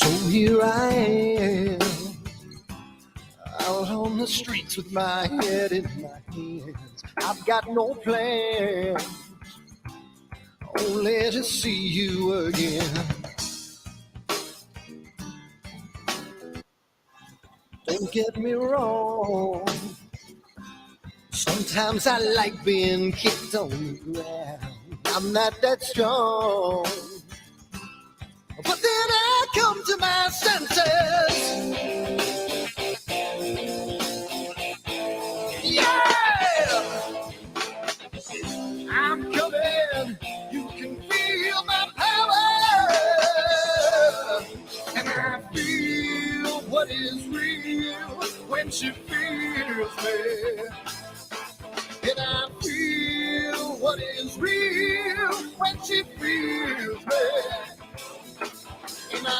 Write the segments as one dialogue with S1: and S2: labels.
S1: So here I am, out on the streets with my head in my hands. I've got no plan, only to see you again. Don't get me wrong, sometimes I like being kicked on the ground. I'm not that strong, but then I come to my senses. Yeah, I'm coming. You can feel my power, and I feel what is real when she feels me. And I feel what is real when she feels me. And I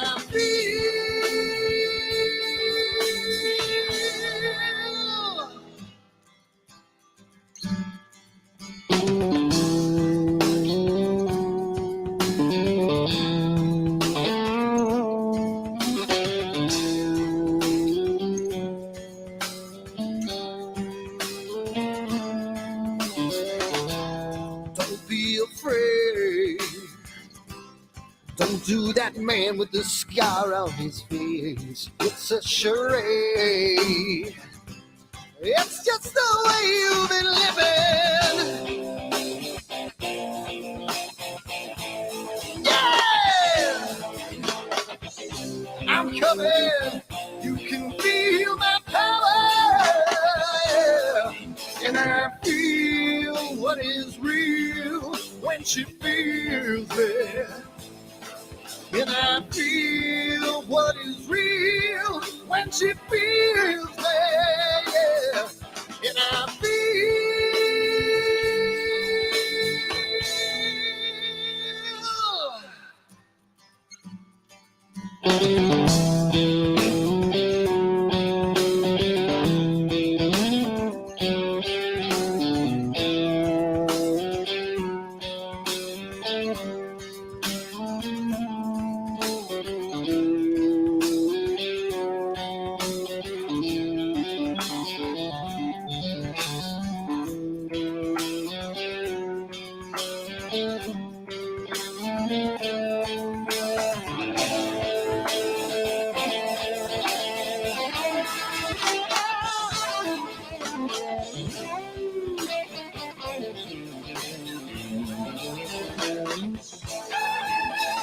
S1: don't be afraid. Don't do that man with the scar on his face. It's a charade. It's just the way you've been living. Yeah! I'm coming. You can feel my power. And I feel what is real when she feels me. And I feel what is real when she feels me. Yeah.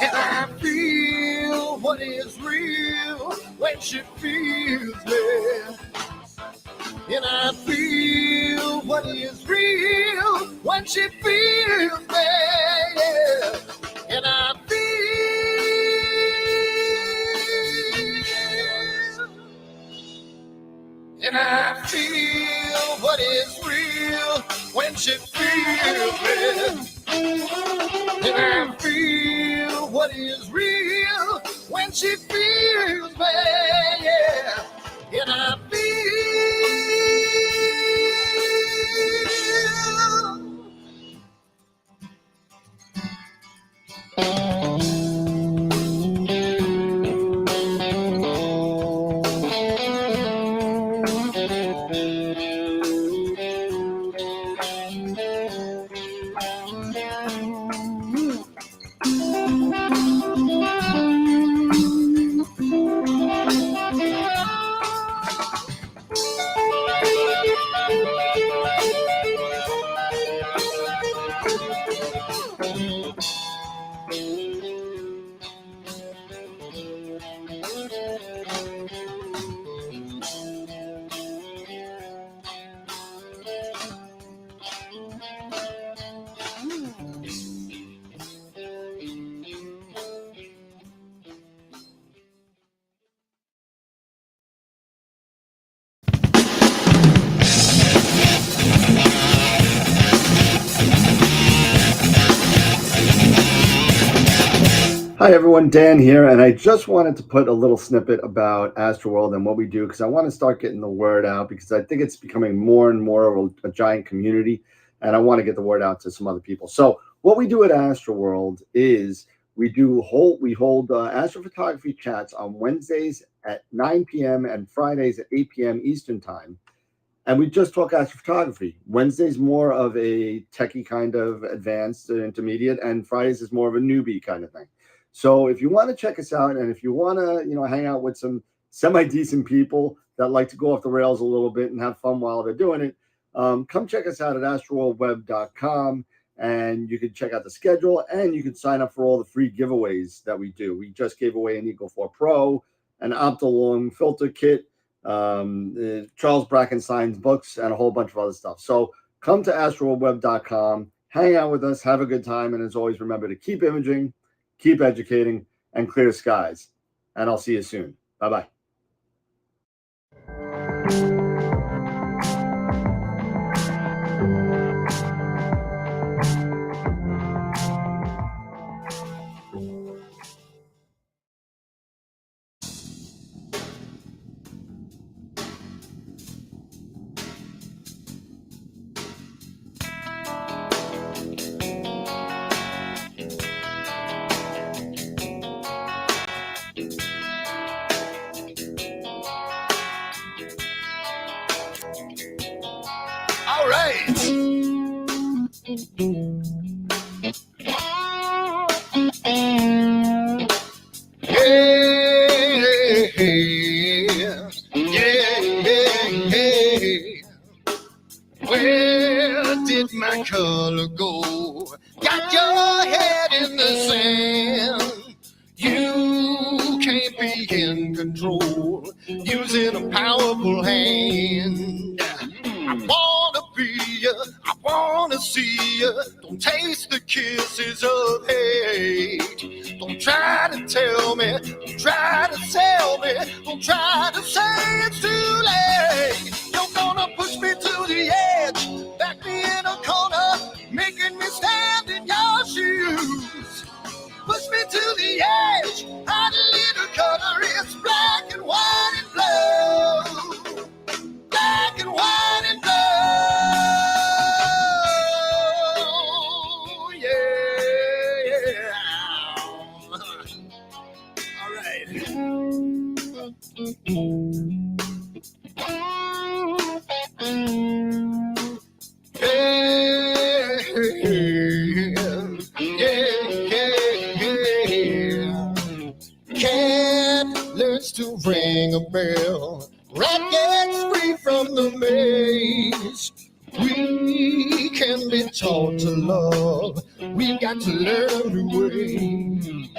S1: And I feel what is real when she feels me. And I feel what is real when she feels me. Yeah. And I feel what is real when she feels me. And I feel what is real when she feels me. Yeah. And I feel.
S2: Hi everyone, Dan here, and I just wanted to put a little snippet about Astroworld and what we do because I want to start getting the word out because I think it's becoming more and more of a giant community, and I want to get the word out to some other people. So what we do at Astroworld is We hold astrophotography chats on Wednesdays at 9 p.m. and Fridays at 8 p.m. Eastern time. And we just talk astrophotography. Wednesday's more of a techie kind of advanced intermediate, and Fridays is more of a newbie kind of thing. So if you want to check us out, and if you want to, hang out with some semi-decent people that like to go off the rails a little bit and have fun while they're doing it, come check us out at astroworldweb.com, and you can check out the schedule, and you can sign up for all the free giveaways that we do. We just gave away an Eagle 4 Pro, an Optilong filter kit, Charles Brackenstein's books, and a whole bunch of other stuff. So come to astroworldweb.com, hang out with us, have a good time, and as always, remember to keep imaging, keep educating, and clear skies. And I'll see you soon. Bye-bye.
S1: All right. Where did my color go? Got your head in the sand. You can't be in control, using a powerful hand. I wanna be you, I wanna see you. Don't taste the kisses of hate. Don't try to tell me, don't try to sell me, don't try to say it's too late. You're gonna push me to the edge, back me in a corner, making me stand in your shoes. Push me to the edge, hot little color, it's black and white and blue. Black and white and blue, yeah. All right. Cat learns to ring a bell. Rat gets free from the maze. We can be taught to love. We've got to learn a new way.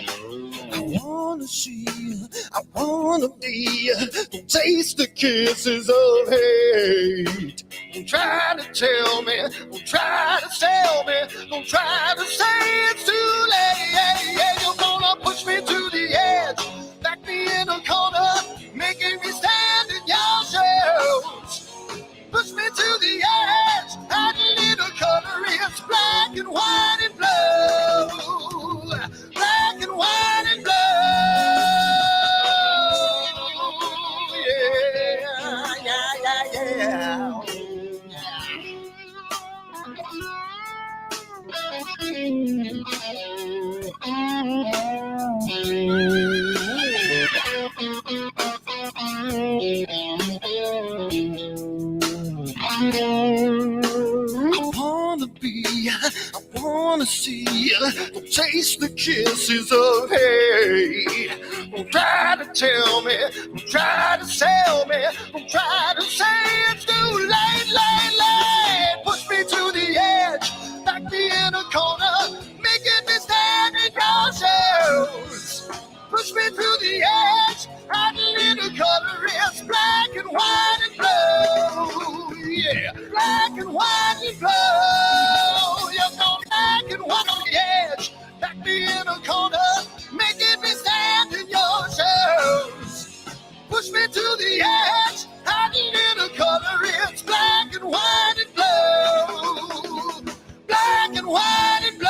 S1: I wanna see you, I wanna be you. Don't taste the kisses of hate. Don't try to tell me, don't try to sell me, don't try to say it's too late. You're gonna push me to the edge, back me in a corner, making me stand in your shoes. Push me to the edge, add a little color, it's black and white and blue. Black and white and blue, yeah. I wanna be, I wanna see, don't taste the kisses of hate. Don't try to tell me, don't try to sell me, don't try to say it's too late. Push me to the edge, back me in a corner, making me stand in your shoes. Push me to the edge, add a little color, it's black and white and blue. Yeah, black and white and blue. You're going black and white on the edge, back me in a corner, making me stand in your shoes. Push me to the edge, add a little color, it's black and white and blue. Black and white and blue.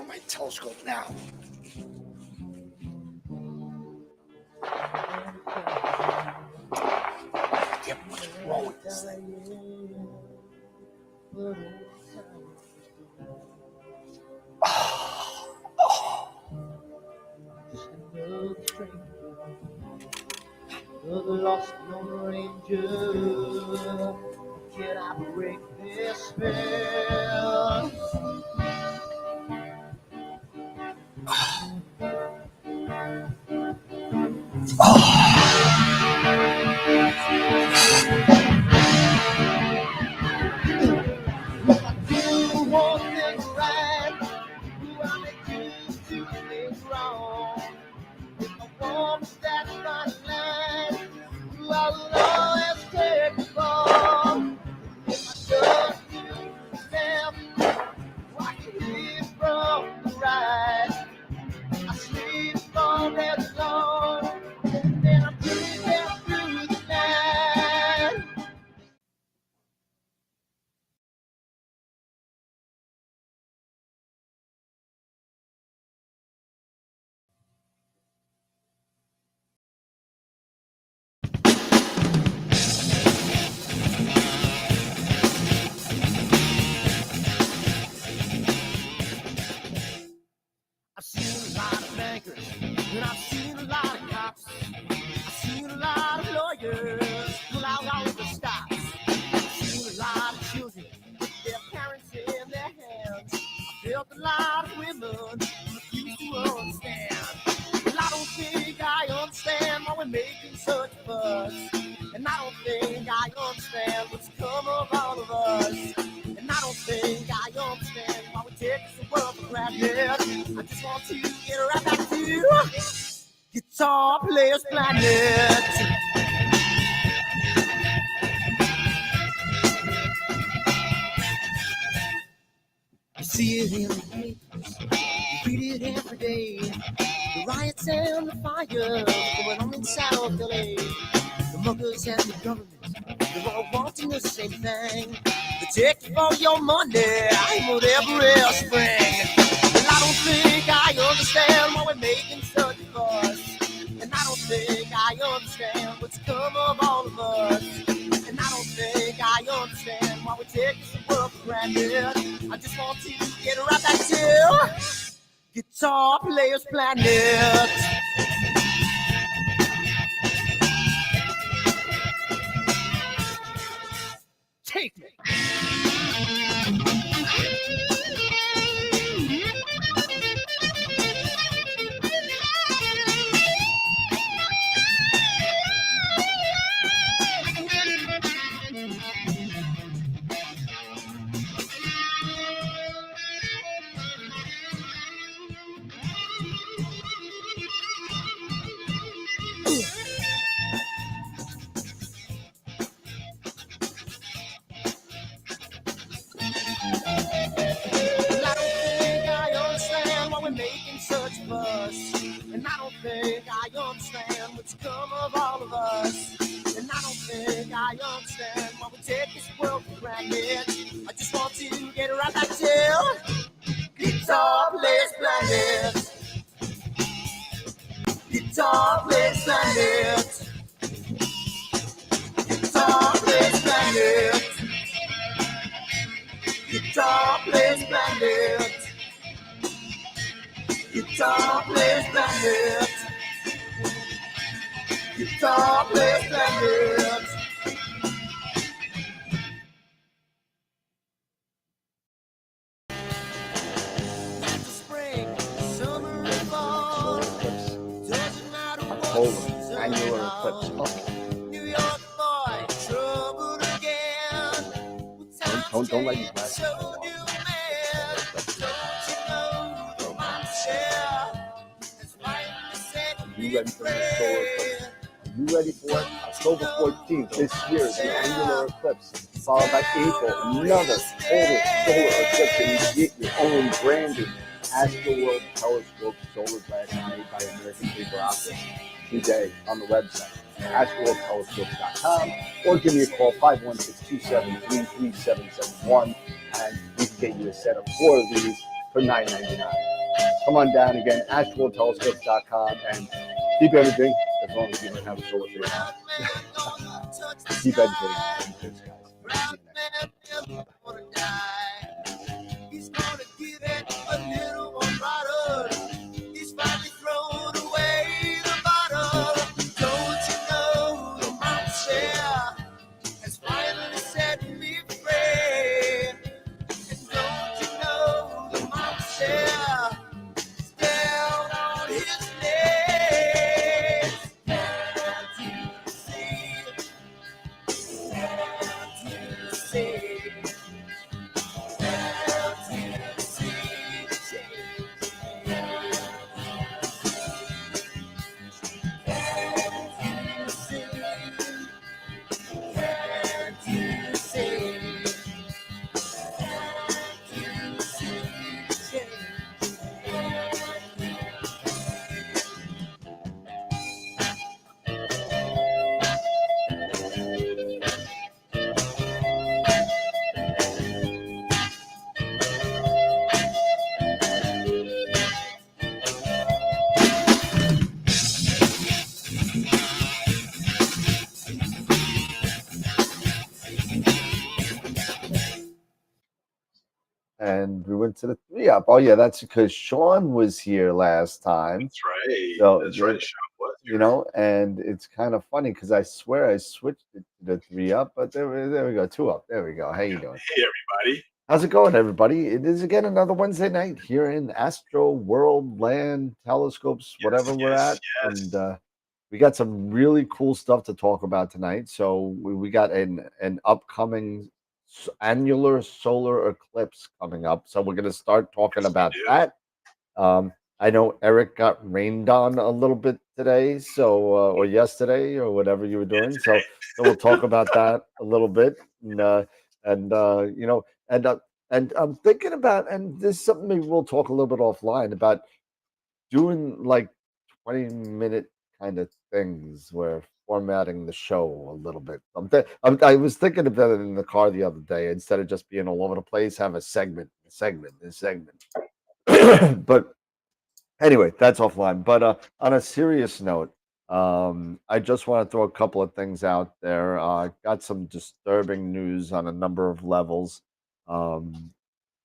S1: on my telescope now. Damn, what's wrong with this thing?
S3: The lost Lone Ranger, can I break this spell? You want things right, while they do things wrong. If I want that fine line, I will always take the fall. If I just do them, I can live from the right. I sleep all day long, and I'm breathing through the night. I've seen a lot of bankers, and I've seen a lot of cops. I've seen a lot of lawyers pull out all of the stops. I've seen a lot of children with their parents in their hands. I felt a lot of women who refuse to understand. Well, I don't think I understand why we're making such a fuss. And I don't think I understand what's come of all of us. And I don't think I understand why we take this world for granted. I just want to get right back to Guitar Players Planet. You see it in the papers, you read it every day. The riots and the fires going on in South LA. The muggers and the government, they're all wanting the same thing. They take all your money and whatever spring. And I don't think I understand why we're making such a fuss. And I don't think I understand what's come of all of us. And I don't think I understand why we take this world for granted. I just want to get right back to Guitar Players Planet. Take me. And I don't think I understand what's come of all of us. And I don't think I understand why we take this world for granted. I just want to get right back to Guitar Players Planet. Guitar Players Planet. Guitar Players Planet. Guitar Players Planet. Guitar Players Planet. Guitar Players Planet. Spring, summer, and fall. Doesn't matter what
S2: Annular eclipse.
S3: New York boy, troubled again.
S2: Don't let you pass.
S3: So new man. Don't you know the mindset is finally set
S2: You ready for the solar eclipse? You ready for it? October 14th this year is the annular eclipse, followed by April, another total solar eclipse, and you get your own branded Astroworld Telescope solar glass made by American Paper Optics today on the website, astroworldtelescopes.com, or give me a call, 516-273-3771, and we can get you a set of 4 of these for $9.99. come on down again, astraltelescopes.com, and keep editing as long as you don't have a solar flare on. Keep editing. Cheers, guys. See you next time.
S3: He's gonna give it a little more bottle. He's finally thrown away the bottle. Don't you know the monster has finally set me free? And don't you know the monster is down on his knees? Can't you see? Can't you see?
S4: And we went to the 3 Up. Oh yeah, that's because Sean was here last time.
S5: That's right.
S4: So
S5: That's right. Sean was
S4: you know, and it's kind of funny because I swear I switched it to the 3 Up, but there we go, 2 Up. There we go. How you doing?
S5: Hey everybody.
S4: How's it going, everybody? It is again another Wednesday night here in Astro World Land Telescopes, whatever we're at, and we got some really cool stuff to talk about tonight. So we got an upcoming annular solar eclipse coming up, so we're going to start talking about that. I know Eric got rained on a little bit today, so or yesterday or whatever you were doing. So we'll talk about that a little bit, and you know, and I'm thinking about, and this is something maybe we'll talk a little bit offline about doing like 20-minute kind of things where formatting the show a little bit. I was thinking about it in the car the other day. Instead of just being all over the place, have a segment. But anyway, that's offline. But on a serious note, I just want to throw a couple of things out there. Got some disturbing news on a number of levels. Um,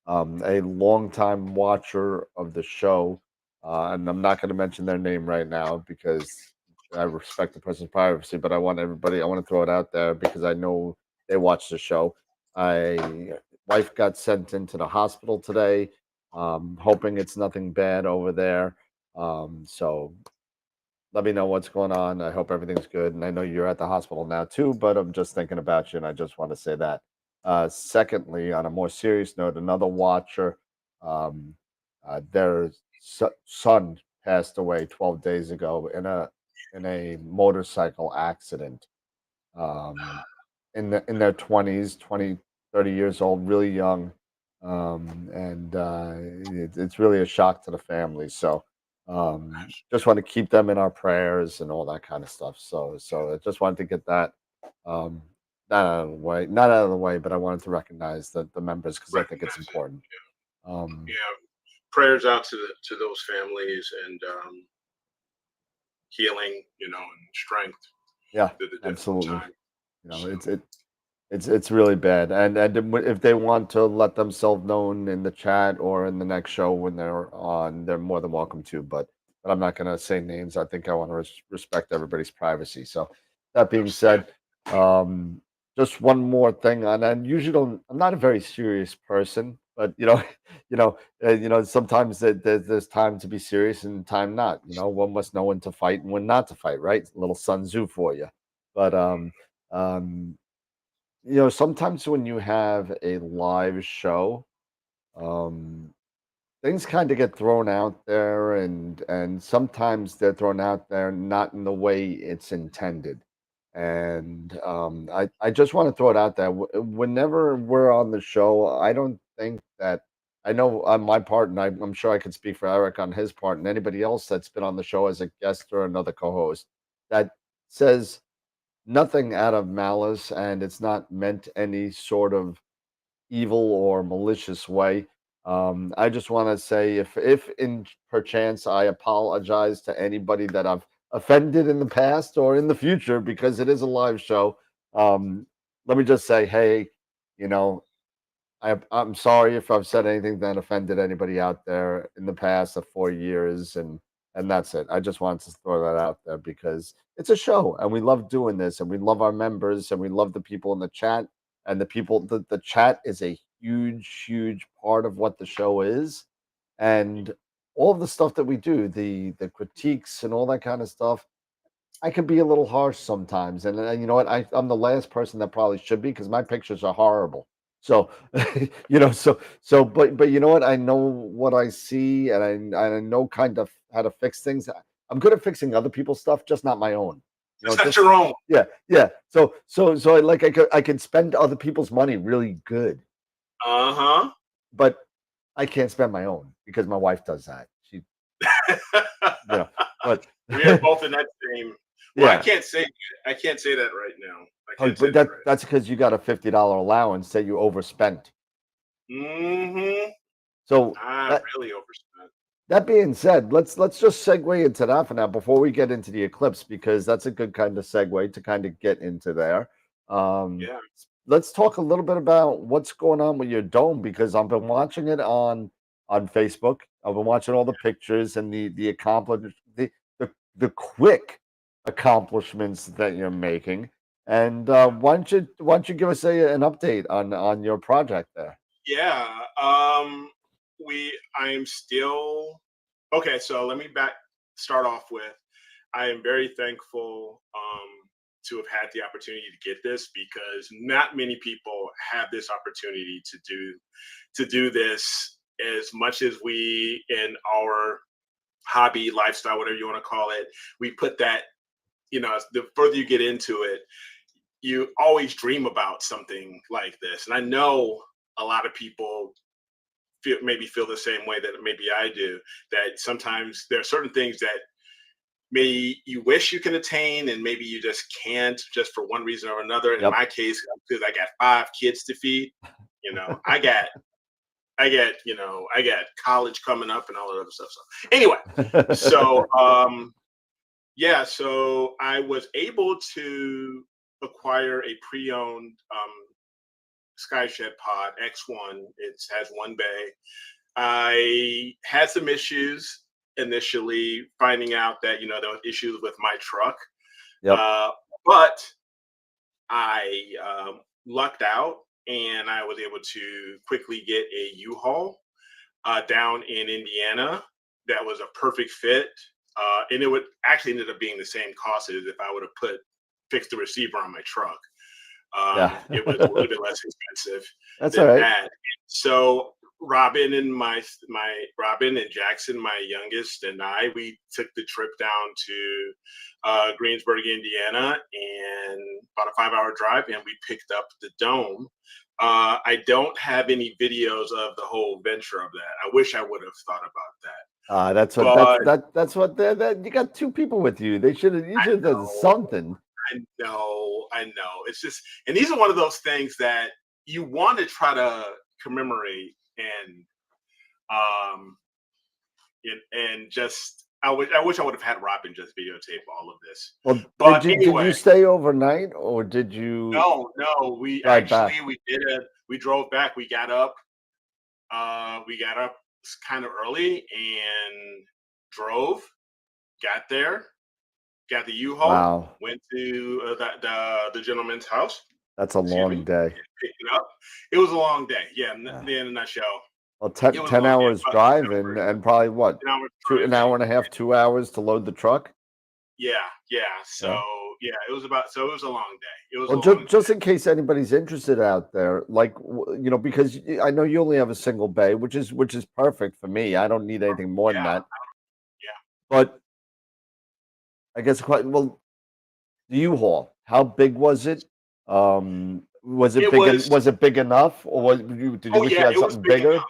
S4: a longtime watcher of the show, and I'm not going to mention their name right now because I respect the person's privacy, but I want to throw it out there because I know they watch the show. Wife got sent into the hospital today, hoping it's nothing bad over there. So let me know what's going on. I hope everything's good. And I know you're at the hospital now too, but I'm just thinking about you and I just want to say that. Secondly, on a more serious note, another watcher, um, their son passed away 12 days ago in a motorcycle accident. Um, in their 20s, 20, 30 years old, really young. And it's really a shock to the family. So just want to keep them in our prayers and all that kind of stuff. So I just wanted to get that not out of the way, but I wanted to recognize the members because I think it's important.
S5: Prayers out to those families and healing, and strength.
S4: Yeah, absolutely. It's really bad, and if they want to let themselves known in the chat or in the next show when they're on, they're more than welcome to. But I'm not going to say names. I think I want to respect everybody's privacy. So that being said, just one more thing on, and usually I'm not a very serious person, but sometimes there's time to be serious and time not. One must know when to fight and when not to fight, right? A little Sun Tzu for you. But sometimes when you have a live show, things kind of get thrown out there, and sometimes they're thrown out there not in the way it's intended. And I just want to throw it out there. Whenever we're on the show, I don't think that I know on my part, and I'm sure I could speak for Eric on his part, and anybody else that's been on the show as a guest or another co-host that says nothing out of malice, and it's not meant any sort of evil or malicious way. I just want to say, if in perchance I apologize to anybody that I've offended in the past or in the future, because it is a live show. Let me just say, hey, you know, I'm sorry if I've said anything that offended anybody out there in the past of 4 years, and that's it. I just wanted to throw that out there because it's a show, and we love doing this, and we love our members, and we love the people in the chat, and the people. The chat is a huge part of what the show is, and all of the stuff that we do, the critiques and all that kind of stuff. I can be a little harsh sometimes, and you know what? I'm the last person that probably should be because my pictures are horrible. So, but you know what? I know what I see, and I know kind of how to fix things. I'm good at fixing other people's stuff, just not my own.
S5: It's not your own.
S4: Yeah. So I could spend other people's money really good, but I can't spend my own because my wife does that. She, but
S5: we are both in that same. Well, I can't say that right now.
S4: But that's because you got a $50 allowance that you overspent. So
S5: I really overspent.
S4: That being said, let's just segue into that for now before we get into the eclipse, because that's a good kind of segue to kind of get into there. Let's talk a little bit about what's going on with your dome, because I've been watching it on Facebook. I've been watching all the pictures and the accomplishments, the quick accomplishments that you're making. And why don't you give us an update on your project there?
S5: Yeah. I'm still okay. So let me start off with, I am very thankful to have had the opportunity to get this, because not many people have this opportunity to do this as much as we, in our hobby, lifestyle, whatever you want to call it, we put that, the further you get into it, you always dream about something like this. And I know a lot of people maybe feel the same way that maybe I do, that sometimes there are certain things that maybe you wish you can attain and maybe you just can't, just for one reason or another. In my case, because I got 5 kids to feed, I got college coming up and all that other stuff. So anyway, so so I was able to acquire a pre-owned Skyshed Pod X1. It has 1 bay. I had some issues initially, finding out that there were issues with my truck. But I lucked out, and I was able to quickly get a U-Haul down in Indiana that was a perfect fit, and it would actually ended up being the same cost as if I would have fixed the receiver on my truck. It was a little bit less expensive.
S4: That's all right.
S5: That. So Robin and Jackson, my youngest, and we took the trip down to Greensburg, Indiana, and about a 5-hour drive, and we picked up the dome. I don't have any videos of the whole venture of that. I wish I would have thought about that.
S4: That's what that you got 2 people with you. You should have done something.
S5: I know. It's just, and these are one of those things that you want to try to commemorate, and just I wish I would have had Robin just videotape all of this.
S4: Well,
S5: but
S4: did you stay overnight, or did you?
S5: No. We drove back. We got up kind of early and drove. Got there. Got the U-Haul.
S4: Wow.
S5: Went to the gentleman's house.
S4: That's a long day.
S5: Picked it up. It was a long day. Yeah, in a nutshell.
S4: Well, 10 hours driving, and probably what? An hour and a half, 2 hours to load the truck.
S5: Yeah. So it was a long day. It was
S4: just in case anybody's interested out there, because I know you only have a single bay, which is perfect for me. I don't need anything more than that.
S5: Yeah.
S4: But I guess the U-Haul, how big was it? Was it big enough, or did you wish you had something bigger?
S5: Enough.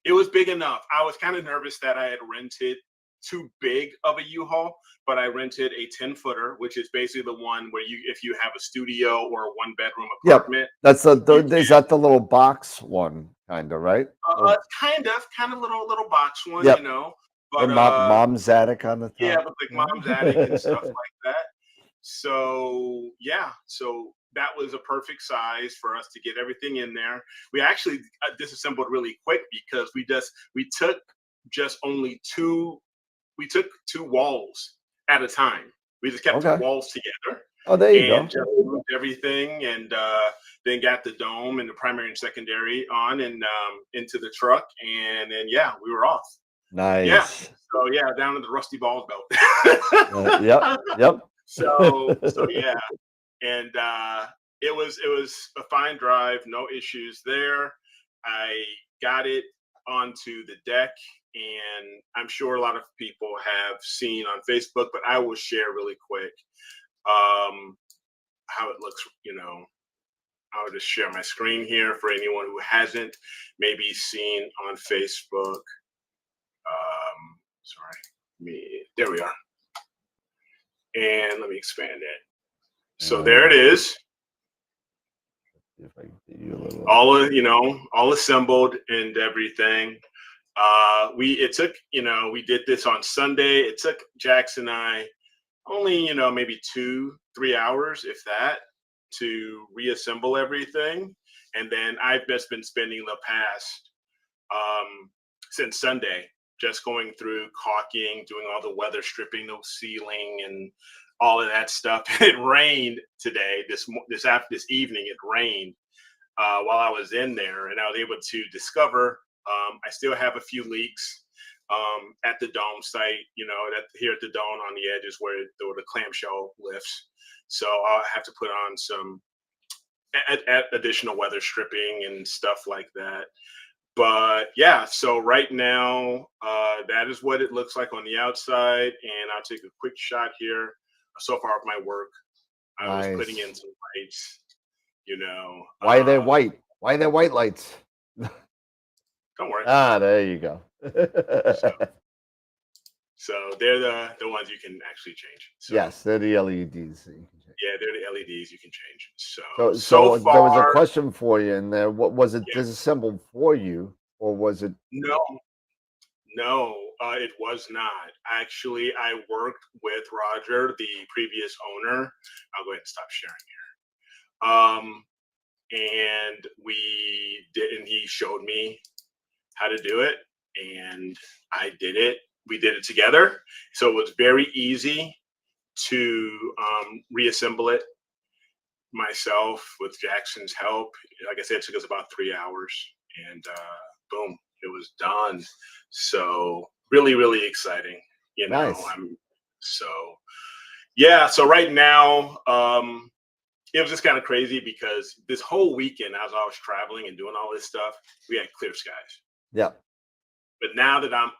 S5: It was big enough. I was kind of nervous that I had rented too big of a U-Haul, but I rented a 10-footer, which is basically the one where if you have a studio or a 1-bedroom apartment.
S4: Is that the little box one? kind of, right?
S5: Kind of little box one,
S4: Yep.
S5: you know.
S4: Or
S5: But
S4: mom's attic on the top.
S5: yeah, but like mom's attic and stuff like that. So yeah, so that was a perfect size for us to get everything in there. We actually disassembled really quick because we took just only two walls at a time. We just kept the
S4: Okay.
S5: walls together
S4: Oh, there you
S5: and
S4: go.
S5: just moved everything, and then got the dome and the primary and secondary on, and into the truck, and then yeah, we were off. Yeah.
S4: Nice.
S5: So yeah, down to the rusty balls belt.
S4: Yep.
S5: So yeah, and it was a fine drive, no issues there. I got it onto the deck, and I'm sure a lot of people have seen on Facebook, but I will share really quick how it looks. I'll just share my screen here for anyone who hasn't maybe seen on Facebook. There we are. And let me expand it. So there it is.
S4: If I can get you a little.
S5: All assembled and everything. We did this on Sunday. It took Jackson and I only, maybe 2-3 hours, if that, to reassemble everything. And then I've just been spending the past since Sunday just going through caulking, doing all the weather stripping, the ceiling, and all of that stuff. It rained today. This evening, it rained while I was in there, and I was able to discover I still have a few leaks at the dome site. Here at the dome on the edges where the clamshell lifts. So I'll have to put on some additional weather stripping and stuff like that. But yeah, so right now, that is what it looks like on the outside. And I'll take a quick shot here so far of my work. I was putting in some lights,
S4: Why are they white? Why are they white lights?
S5: Don't worry.
S4: There you go.
S5: So they're the ones you can actually change. So,
S4: yes, they're the LEDs.
S5: Yeah, they're the LEDs you can change.
S4: So
S5: far,
S4: there was a question for you in there. What was it
S5: Yeah.
S4: disassembled for you, or was it?
S5: No, it was not. Actually, I worked with Roger, the previous owner. I'll go ahead and stop sharing here. And we did, and he showed me how to do it, and I did it. We did it together, so it was very easy to reassemble it myself with Jackson's help. Like I said, it took us about 3 hours, and boom, it was done. So really, really exciting.
S4: Nice.
S5: So right now, it was just kind of crazy because this whole weekend, as I was traveling and doing all this stuff, we had clear skies.
S4: Yeah.
S5: But now that I'm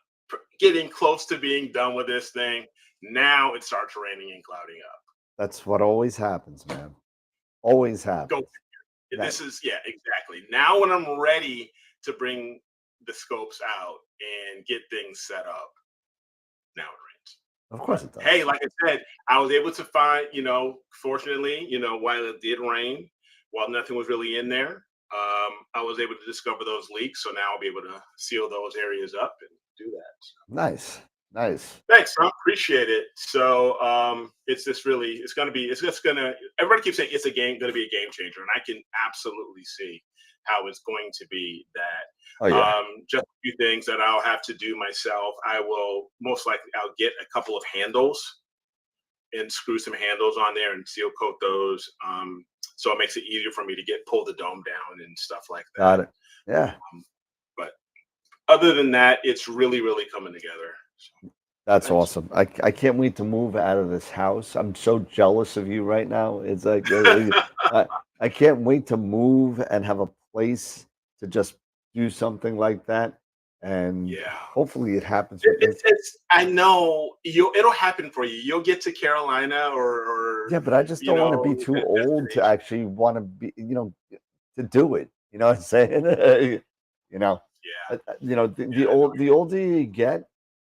S5: getting close to being done with this thing, now it starts raining and clouding up.
S4: That's what always happens, man. Always happens.
S5: This is, yeah, exactly. Now when I'm ready to bring the scopes out and get things set up, now it rains.
S4: Of course it does.
S5: Hey, like I said, I was able to find, fortunately, while it did rain, while nothing was really in there, I was able to discover those leaks. So now I'll be able to seal those areas up and do that.
S4: Nice.
S5: Thanks, I appreciate it. So everybody keeps saying it's going to be a game changer, and I can absolutely see how it's going to be that.
S4: Oh, yeah.
S5: Just a few things that I'll have to do myself. I'll get a couple of handles and screw some handles on there and seal coat those. So it makes it easier for me to pull the dome down and stuff like that.
S4: Got it. Yeah.
S5: But other than that, it's really, really coming together.
S4: That's awesome. I can't wait to move out of this house. I'm so jealous of you right now. It's like I can't wait to move and have a place to just do something like that. And hopefully it happens.
S5: I know it'll happen for you. You'll get to Carolina or
S4: yeah, but I just don't want to be too old to actually want to be, to do it. You know what I'm saying?
S5: Yeah.
S4: The older you get,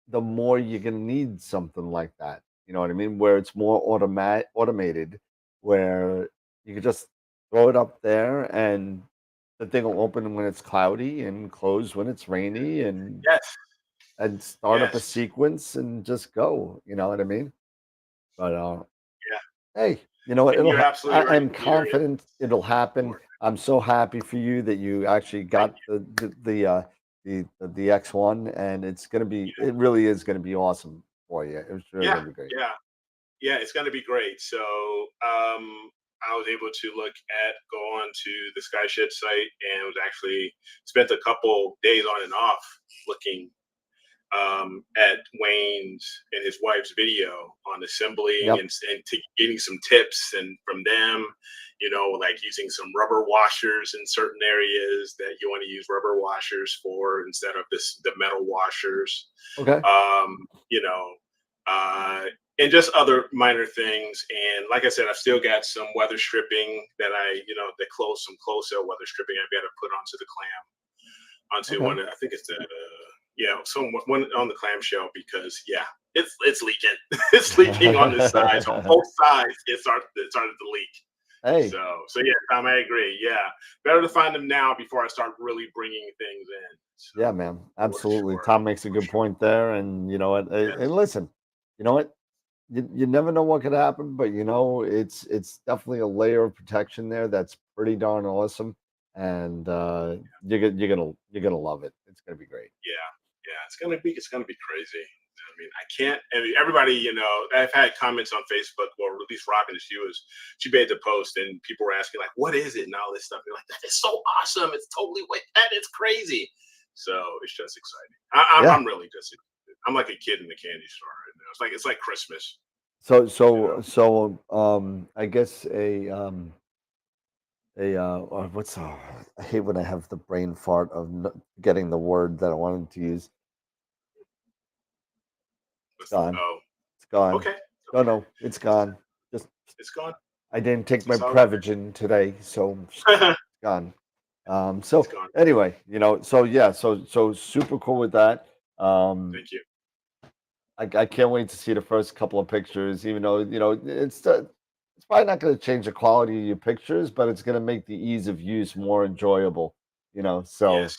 S4: the more you're gonna need something like that. You know what I mean? Where it's more automated, where you can just throw it up there and the thing will open when it's cloudy and close when it's rainy,
S5: Yes,
S4: and start up a
S5: yes,
S4: sequence and just go. You know what I mean? But
S5: yeah.
S4: hey, you know what?
S5: And
S4: It'll.
S5: you're absolutely right.
S4: I'm
S5: You're in
S4: confident it'll happen.
S5: for it.
S4: I'm so happy for you that you actually
S5: Thank
S4: got the X1, and it's gonna be.
S5: you.
S4: It really is gonna be awesome for you. It's really
S5: Yeah,
S4: gonna be great.
S5: yeah, yeah. It's going to be great. So, I was able to go on to the SkyShed site and was actually spent a couple days on and off looking at Wayne's and his wife's video on assembling
S4: Yep.
S5: and getting some tips and from them, like using some rubber washers in certain areas that you want to use rubber washers for instead of the metal washers.
S4: Okay.
S5: Um, you know, and just other minor things. And like I said, I've still got some weather stripping some close cell weather stripping I've got to put onto the clam, onto
S4: Okay.
S5: one. I think it's one on the clamshell because it's leaking. It's leaking on the sides, on both sides. It started to leak.
S4: Hey.
S5: So yeah, Tom, I agree. Yeah, better to find them now before I start really bringing things in. So
S4: Yeah, man.
S5: for
S4: Absolutely.
S5: sure,
S4: Tom makes a
S5: for
S4: good
S5: sure.
S4: point there, and you know what?
S5: Yes.
S4: And listen, you know what? You never know what could happen, but it's definitely a layer of protection there that's pretty darn awesome, and you're gonna love it. It's gonna be great.
S5: Yeah, yeah, it's gonna be crazy. I mean, I can't. I mean, everybody, I've had comments on Facebook. Well, at least Robin, she made the post, and people were asking like, "What is it?" and all this stuff. They're like, "That is so awesome! It's totally way that it's crazy." So it's just exciting.
S4: Yeah.
S5: I'm really just. I'm like a kid in the candy store right now. It's like Christmas.
S4: So
S5: You
S4: so
S5: know.
S4: so I guess what's I hate when I have the brain fart of getting the word that I wanted to use. It's gone.
S5: Oh,
S4: It's gone.
S5: okay,
S4: No,
S5: okay.
S4: no, it's gone. Just
S5: It's gone.
S4: I didn't take my
S5: It's all right.
S4: Prevagen today, so it's
S5: It's
S4: gone. So
S5: gone.
S4: anyway, so yeah, so super cool with that. Um,
S5: Thank you.
S4: I can't wait to see the first couple of pictures, even though it's probably not going to change the quality of your pictures, but it's going to make the ease of use more enjoyable. So
S5: Yes.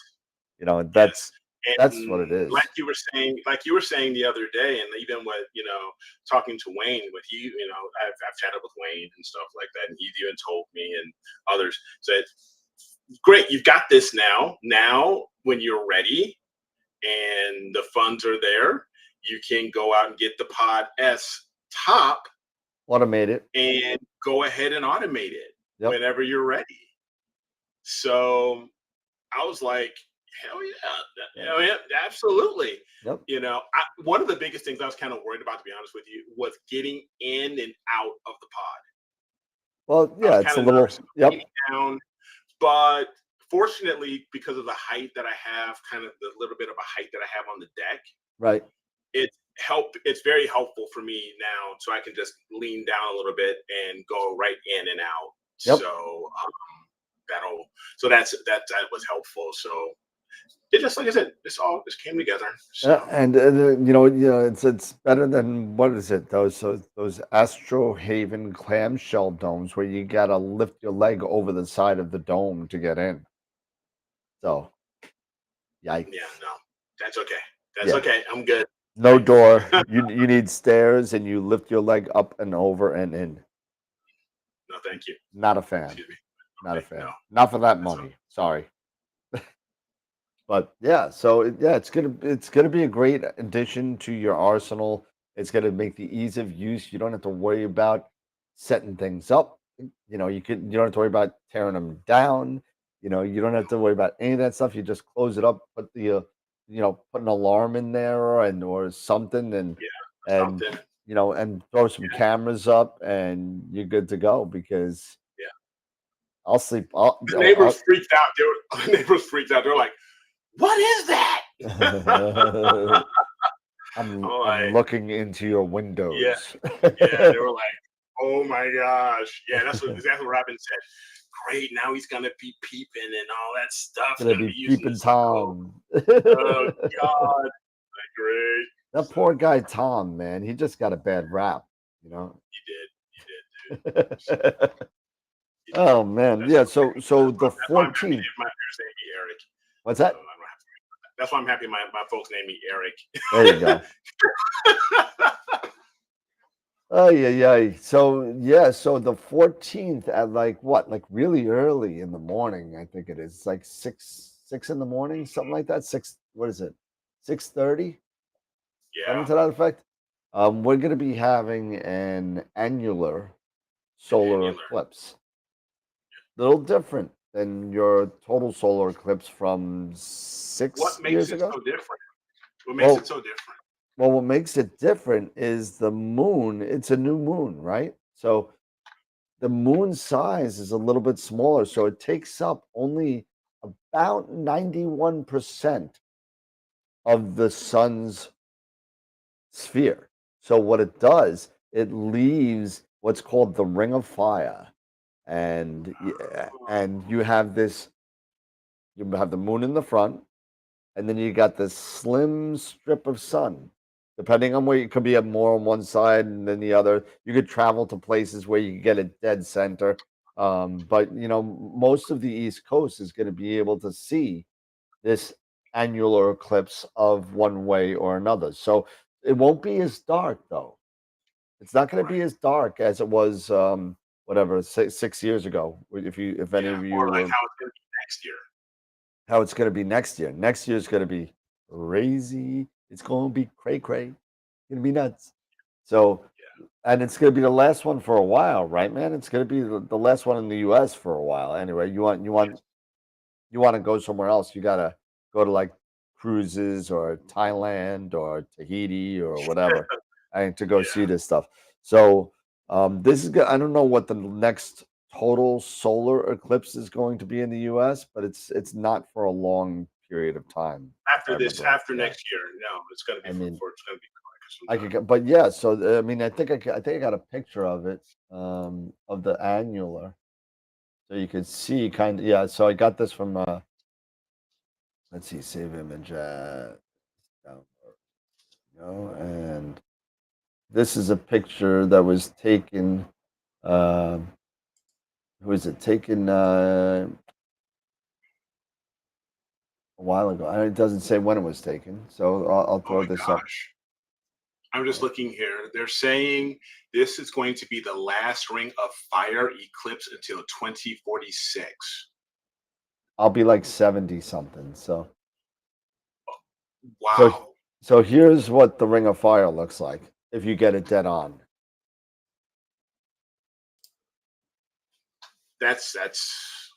S5: Yes.
S4: that's what it
S5: And
S4: is.
S5: like you were saying the other day, and even with, talking to Wayne, with I've chatted with Wayne and stuff like that, and he even told me and others said, great, you've got this now. Now, when you're ready and the funds are there, you can go out and get the Pod S top
S4: Automate it.
S5: and go ahead and automate it
S4: Yep.
S5: whenever you're ready. So I was like, hell yeah, hell yeah, absolutely.
S4: Yep.
S5: One of the biggest things I was kind of worried about, to be honest with you, was getting in and out of the pod.
S4: Well,
S5: I was
S4: yeah, it's
S5: kind
S4: a
S5: of
S4: little.
S5: nervous about
S4: Yep.
S5: getting down, but fortunately, because of the height that I have, kind of the little bit of a height that I have on the deck,
S4: Right.
S5: it's very helpful for me now, so I can just lean down a little bit and go right in and out.
S4: Yep.
S5: So that was helpful. So it just, like I said, this all just came together. So
S4: And it's better than, what is it? Those Astro Haven clamshell domes where you gotta lift your leg over the side of the dome to get in. So, yikes.
S5: yeah, no, that's okay. That's
S4: Yeah.
S5: okay. I'm good.
S4: No door. You need stairs, and you lift your leg up and over and in.
S5: No, thank you.
S4: Not a fan.
S5: Excuse me.
S4: Not a
S5: Okay,
S4: fan.
S5: no,
S4: Not for that
S5: that's
S4: money. Sorry. But yeah, so it's gonna be a great addition to your arsenal. It's gonna make the ease of use. You don't have to worry about setting things up. You don't have to worry about tearing them down. You don't have to worry about any of that stuff. You just close it up, put an alarm in there or something, and
S5: yeah,
S4: and
S5: something.
S4: and throw some cameras up, and you're good to go because
S5: Yeah.
S4: I'll sleep.
S5: The neighbors freaked out. The neighbors freaked out. They're like, "What is that?"
S4: I'm
S5: like,
S4: looking into your
S5: yeah,
S4: windows.
S5: yeah. They were like, "Oh my gosh!" Yeah, that's exactly what Robin said. Great, now he's gonna be peeping and all that stuff. He's
S4: Gonna
S5: gonna
S4: be
S5: be using
S4: peeping
S5: this stuff. Oh,
S4: Tom.
S5: oh God, great.
S4: That
S5: So
S4: poor guy Tom, man, he just got a bad rap, you know.
S5: you did, dude. So
S4: Oh man,
S5: That's
S4: yeah.
S5: okay.
S4: So the
S5: That's why I'm happy
S4: 14th.
S5: if my parents name me Eric.
S4: What's
S5: So I
S4: that?
S5: don't have to. That's why I'm happy my folks name me Eric.
S4: There you go. Oh yeah, yeah. So yeah, so the 14th at like what, like really early in the morning, I think it is. It's like six in the morning, something like that. Six, what is it? 6:30, something
S5: Yeah,
S4: to that effect. We're gonna be having an annular
S5: an
S4: solar
S5: annular.
S4: eclipse. Little different than your total solar eclipse from
S5: What
S4: six
S5: makes
S4: years
S5: it
S4: ago.
S5: so different? What makes it
S4: Well,
S5: so different?
S4: Well, what makes it different is the moon. It's a new moon, right? So the moon size is a little bit smaller. So it takes up only about 91% of the sun's sphere. So what it does, it leaves what's called the ring of fire. And you have this, you have the moon in the front, and then you got this slim strip of sun. Depending on where you could be more on one side and then the other, you could travel to places where you could get a dead center. But most of the East Coast is going to be able to see this annular eclipse of one way or another. So it won't be as dark though. It's not going to be
S5: Right.
S4: as dark as it was, whatever, 6 years ago. If any
S5: Yeah,
S4: of you
S5: or like
S4: were,
S5: how it's gonna be next year.
S4: how it's going to be next year. Next year is going to be crazy. It's going to be cray cray. It's going to be nuts. So,
S5: Yeah.
S4: and it's going to be the last one for a while, right, man? It's going to be the last one in the U.S. for a while. Anyway, you want to go somewhere else, you got to go to like cruises or Thailand or Tahiti or whatever, and to go see
S5: Yeah.
S4: this stuff. So this is good. I don't know what the next total solar eclipse is going to be in the U.S., but it's not for a long period of time, if I
S5: After this,
S4: remember right.
S5: after
S4: Yeah,
S5: next year, no, it's gonna be
S4: I mean,
S5: for it's gonna be for some
S4: I could,
S5: time.
S4: but yeah. So I mean, I think I got a picture of it, of the annular, so you could see kind of. Yeah, so I got this from. Let's see, save image. Download, and this is a picture that was taken. Um, who is it? Taken a while ago. It doesn't say when it was taken, so I'll
S5: Oh
S4: throw
S5: my
S4: this up.
S5: gosh. I'm just looking here. They're saying this is going to be the last ring of fire eclipse until 2046.
S4: I'll be like 70 something. So
S5: Wow.
S4: so here's what the Ring of Fire looks like if you get it dead on.
S5: That's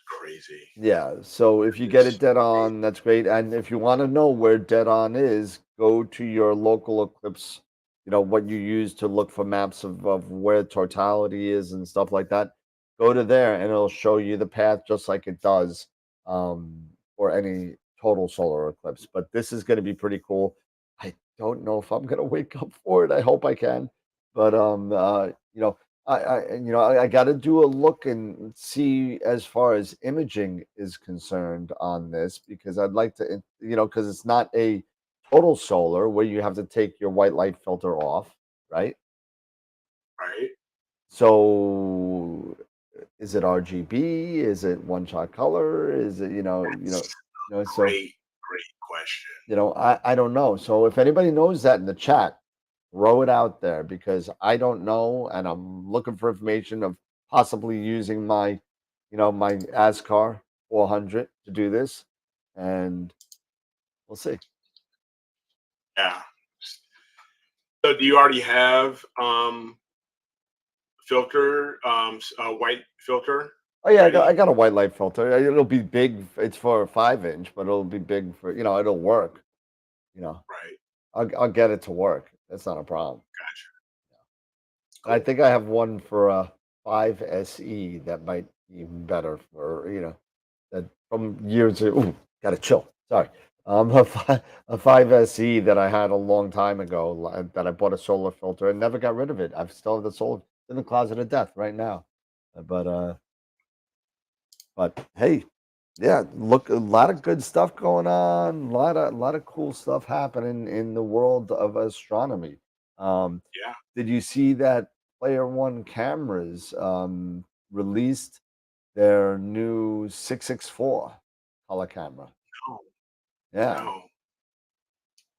S5: crazy.
S4: Yeah, so if you get it
S5: It's
S4: dead
S5: crazy.
S4: on, that's great. And if you want to know where dead on is, go to your local eclipse, what you use to look for maps of where totality is and stuff like that. Go to there and it'll show you the path just like it does for any total solar eclipse. But this is going to be pretty cool. I don't know if I'm going to wake up for it. I hope I can. But I got to do a look and see as far as imaging is concerned on this because I'd like to, because it's not a total solar where you have to take your white light filter off, right?
S5: Right?
S4: So is it RGB? Is it one shot color? Is it,
S5: That's
S4: so,
S5: great question.
S4: I don't know. So if anybody knows that in the chat, throw it out there because I don't know, and I'm looking for information of possibly using my ASCAR 400 to do this, and we'll see.
S5: Yeah. So do you already have filter, white filter
S4: Oh yeah, I
S5: ready?
S4: got a white light filter. It'll be big. It's for a 5 inch, but it'll be big for it'll work. You know,
S5: Right.
S4: I'll get it to work. That's not a problem.
S5: Gotcha.
S4: And I
S5: Cool.
S4: think I have one for a 5 SE that might be even better for that from years ago. Ooh, gotta chill. Sorry. A 5 SE that I had a long time ago that I bought a solar filter and never got rid of it. I've still have the solar in the closet of death right now. But hey, yeah, look, a lot of good stuff going on, a lot of cool stuff happening in the world of astronomy. Um,
S5: Yeah.
S4: did you see that Player One cameras released their new 664 color camera.
S5: No,
S4: Yeah.
S5: no.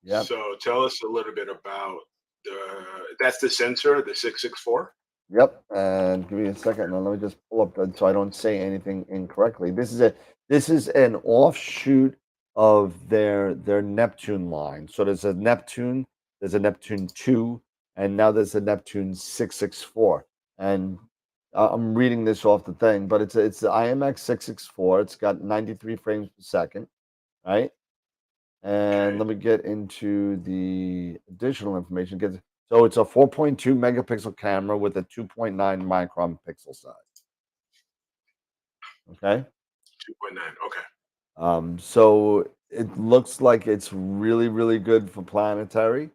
S4: Yep.
S5: So tell us a little bit about that's the sensor, the 664.
S4: Yep. And give me a second. Now let me just pull up so I don't say anything incorrectly. This is an offshoot of their Neptune line. So there's a Neptune 2, and now there's a Neptune 664. And I'm reading this off the thing, but it's the IMX 664. It's got 93 frames per second, right? And
S5: Okay.
S4: let me get into the additional information. So it's a 4.2 megapixel camera with a 2.9 micron pixel size. Okay.
S5: 2.9. Okay.
S4: So it looks like it's really, really good for planetary.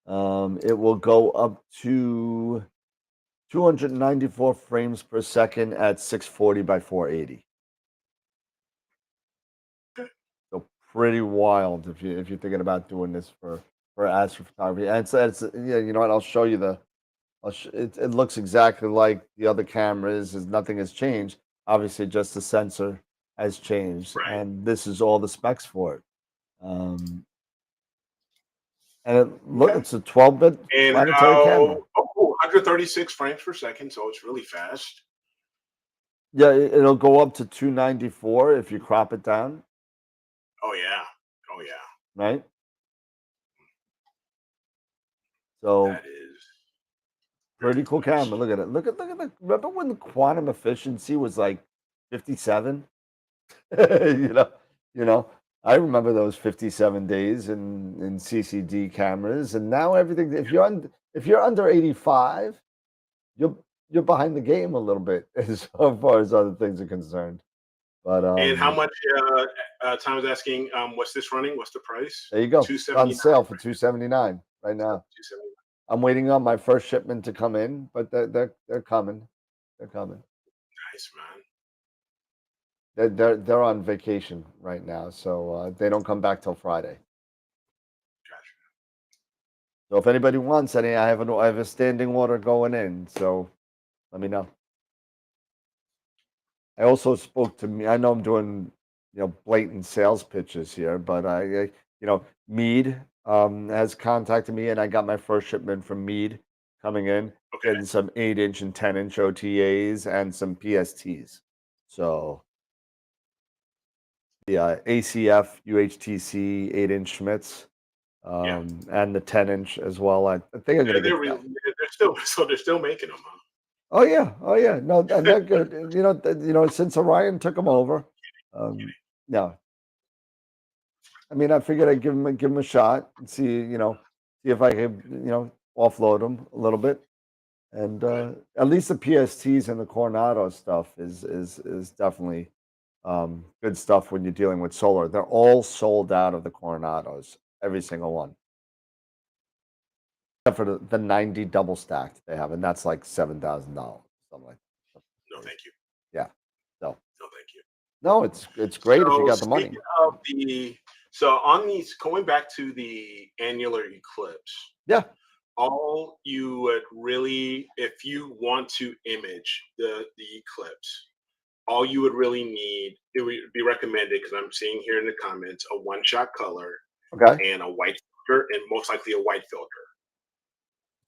S4: It will go up to 294 frames per second at 640 by 480.
S5: Okay.
S4: So pretty wild if you're thinking about doing this for astrophotography. And it's yeah, you know what? I'll show you it looks exactly like the other cameras. Nothing has changed. Obviously, just the sensor has changed,
S5: Right.
S4: and this is all the specs for it. And look,
S5: Okay.
S4: it's a 12-bit
S5: And
S4: planetary camera.
S5: how? Oh, 136 frames per second, so it's really fast.
S4: Yeah, it'll go up to 294 if you crop it down,
S5: Oh yeah. Oh yeah.
S4: right? So
S5: That is
S4: pretty
S5: very
S4: cool camera.
S5: fast.
S4: Look at it. Look at the. Remember when the quantum efficiency was like 57? you know, you know. I remember those 57 days in CCD cameras, and now everything. If you're under 85, you're behind the game a little bit as far as other things are concerned. But
S5: And how much? Tom is asking, what's this running? What's the price?
S4: there you go. It's on
S5: 279.
S4: sale for 279 right now.
S5: 279.
S4: I'm waiting on my first shipment to come in, but they're coming. They're coming.
S5: Nice, man.
S4: They're on vacation right now, so they don't come back till Friday.
S5: Gotcha.
S4: So if anybody wants any, I have a standing order going in. So let me know. I also spoke to me. I know I'm doing blatant sales pitches here, but Mead has contacted me, and I got my first shipment from Mead coming in,
S5: Okay.
S4: getting some 8-inch and 10-inch OTAs and some PSTs. So the ACF UHTC 8-inch Schmitz.
S5: Yeah.
S4: And the 10-inch as well. I think I'm gonna
S5: They're,
S4: get
S5: they're,
S4: that.
S5: they're still so they're still making them, huh?
S4: Oh yeah, oh yeah. No, and they're good. Since Orion took them over, yeah. I mean, I figured I'd give him a shot and see if I could, offload them a little bit. And
S5: Good.
S4: at least the PSTs and the Coronado stuff is definitely good stuff when you're dealing with solar. They're all sold out of the Coronados, every single one. Except for the 90 double stacked they have, and that's like $7,000, something like that.
S5: No, thank you.
S4: Yeah. So
S5: No, thank you.
S4: no, it's great if you
S5: So
S4: got the money.
S5: speaking of so on these, going back to the annular eclipse,
S4: Yeah.
S5: all you would really, if you want to image the eclipse, all you would really need, it would be recommended, because I'm seeing here in the comments, a one-shot color
S4: Okay.
S5: and a white filter, and most likely a white filter.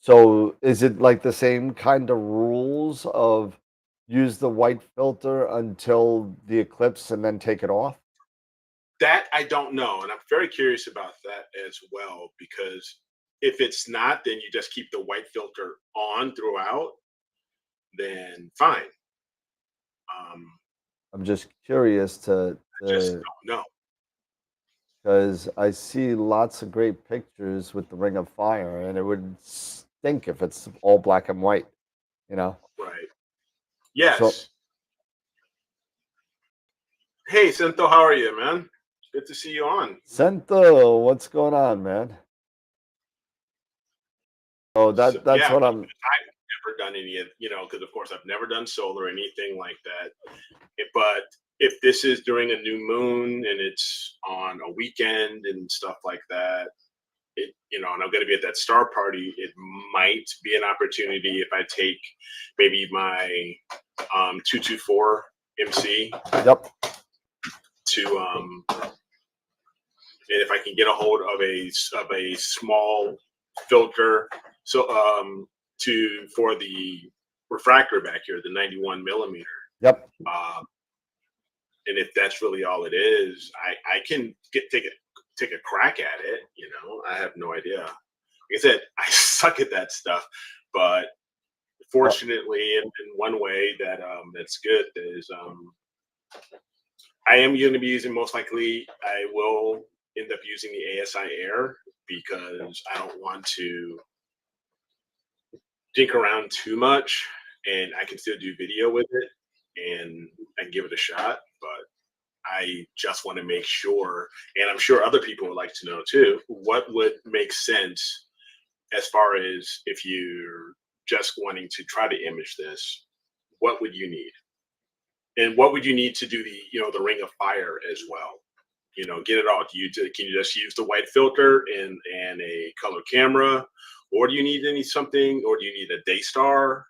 S4: So is it like the same kind of rules of use the white filter until the eclipse and then take it off?
S5: That I don't know, and I'm very curious about that as well, because if it's not, then you just keep the white filter on throughout, then fine.
S4: I'm just curious
S5: I just don't know.
S4: because I see lots of great pictures with the Ring of Fire, and it would stink if it's all black and white, you know?
S5: Right.
S4: So
S5: Yes. Hey, Sento, how are you, man? Good to see you on.
S4: Sento, what's going on, man? Oh,
S5: So,
S4: that's
S5: yeah,
S4: what
S5: because
S4: I'm.
S5: I've never done any of, because of course I've never done solar or anything like that. But if this is during a new moon and it's on a weekend and stuff like that, and I'm going to be at that star party, it might be an opportunity if I take maybe my 224 MC
S4: Yep.
S5: to and if I can get a hold of a small filter, so for the refractor back here, the 91 millimeter.
S4: Yep.
S5: And if that's really all it is, I can take a crack at it. You know, I have no idea. Like I said, I suck at that stuff, but fortunately, in one way that's good is I am going to be using, most likely I will end up using the ASI Air because I don't want to dink around too much, and I can still do video with it and give it a shot. But I just want to make sure, and I'm sure other people would like to know too, what would make sense as far as if you're just wanting to try to image this, what would you need? And what would you need to do the ring of fire as well? You know, get it all. Can you just use the white filter and a color camera, or do you need something, or do you need a Daystar?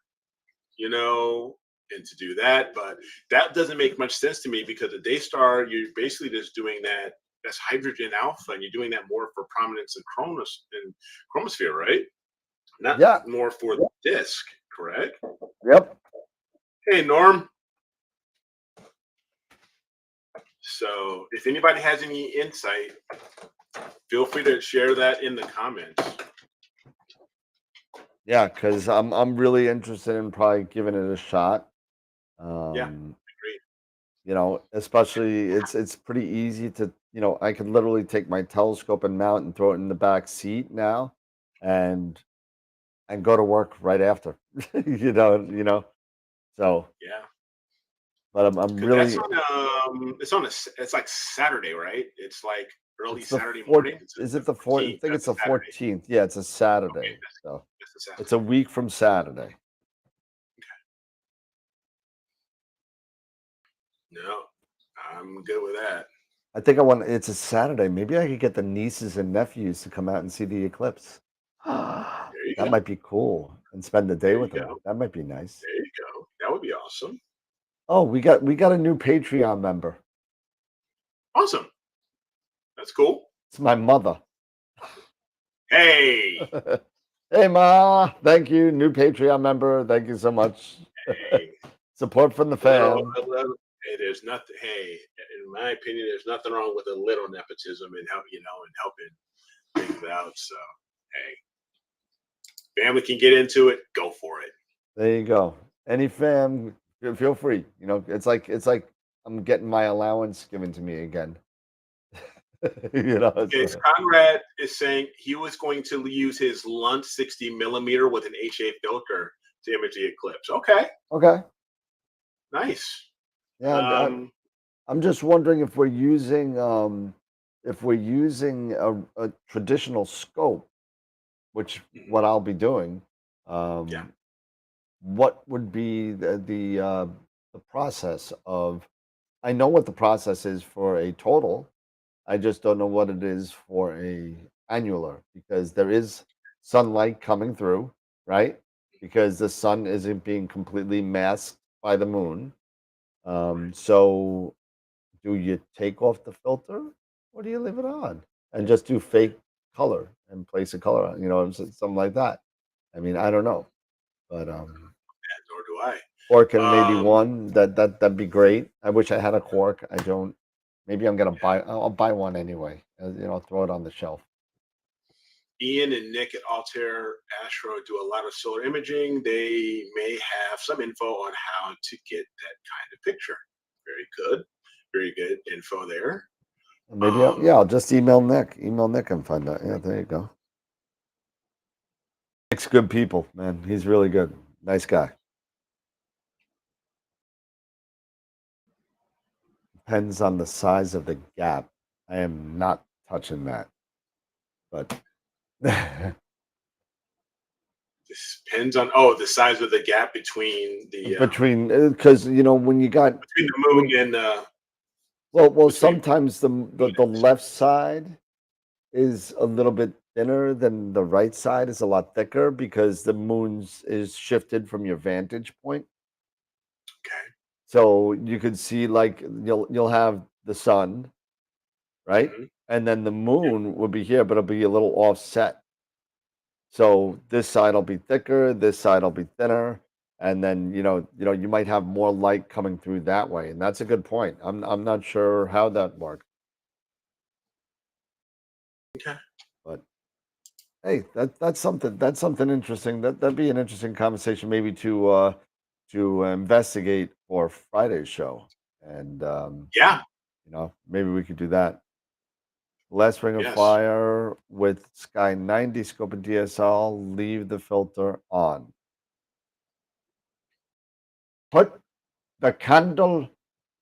S5: You know, and to do that, but that doesn't make much sense to me because the Daystar, you're basically just doing that. That's hydrogen alpha, and you're doing that more for prominence and chromosphere, right? Not more for the disc, correct?
S4: Yep.
S5: Hey, Norm. So if anybody has any insight, feel free to share that in the comments.
S4: Yeah, because I'm really interested in probably giving it a shot.
S5: Yeah, agreed.
S4: You know, especially it's pretty easy to, you know, I could literally take my telescope and mount and throw it in the back seat now and go to work right after. you know. So
S5: Yeah.
S4: but I'm
S5: That's
S4: really
S5: it's like Saturday, right? It's like early
S4: it's the
S5: Saturday
S4: fourth
S5: morning.
S4: is it the fourth? I think it's
S5: That's a
S4: the
S5: Saturday.
S4: 14th. Yeah, it's a
S5: Okay,
S4: Saturday. So
S5: that's a Saturday.
S4: it's a week from Saturday.
S5: No, I'm good with that.
S4: I think it's a Saturday. Maybe I could get the nieces and nephews to come out and see the eclipse.
S5: There you
S4: That
S5: go.
S4: might be cool and spend the day
S5: There you
S4: with them.
S5: go.
S4: That might be nice.
S5: There you go. That would be awesome.
S4: Oh, we got a new Patreon member.
S5: Awesome. That's cool.
S4: It's my mother.
S5: Hey.
S4: Hey, Ma. Thank you. New Patreon member. Thank you so much.
S5: Hey.
S4: Support from the fam.
S5: Hey, there's nothing. Hey, in my opinion, there's nothing wrong with a little nepotism and helping things out. So, hey, family can get into it. Go for it.
S4: There you go. Any fam, feel free. You know, it's like I'm getting my allowance given to me again. you know.
S5: Okay, so Conrad is saying he was going to use his Lunt 60 millimeter with an HA filter to image the eclipse. Okay.
S4: Okay.
S5: Nice.
S4: Yeah, I'm just wondering if we're using a traditional scope, which what I'll be doing.
S5: Yeah.
S4: What would be the process of? I know what the process is for a total. I just don't know what it is for a annular because there is sunlight coming through, right? Because the sun isn't being completely masked by the moon. So do you take off the filter or do you leave it on and just do fake color and place a color on, something like that? I mean, I don't know, but
S5: Nor do I.
S4: cork and maybe one that'd be great. I wish I had a cork. I don't. Maybe I'm gonna buy. I'll buy one anyway. Throw it on the shelf.
S5: Ian and Nick at Altair Astro do a lot of solar imaging. They may have some info on how to get that kind of picture. Very good. Very good info there.
S4: Maybe I'll just email Nick. Email Nick and find out. Yeah, there you go. Nick's good people, man. He's really good. Nice guy. Depends on the size of the gap. I am not touching that. But
S5: this depends on the size of the gap between the
S4: because when you got
S5: between the moon and
S4: well sometimes the left side is a little bit thinner than the right side is a lot thicker because the moon's is shifted from your vantage point.
S5: Okay.
S4: So you could see like you'll have the sun, right?
S5: Mhm.
S4: And then the moon will be here, but it'll be a little offset. So this side will be thicker, this side will be thinner, and then you might have more light coming through that way. And that's a good point. I'm not sure how that works,
S5: Okay.
S4: but hey, that's something interesting. That'd be an interesting conversation maybe to investigate for Friday's show. And
S5: Yeah.
S4: maybe we could do that. Last Ring of
S5: Yes.
S4: Fire with Sky 90 scope and DSL, leave the filter on. Put the candle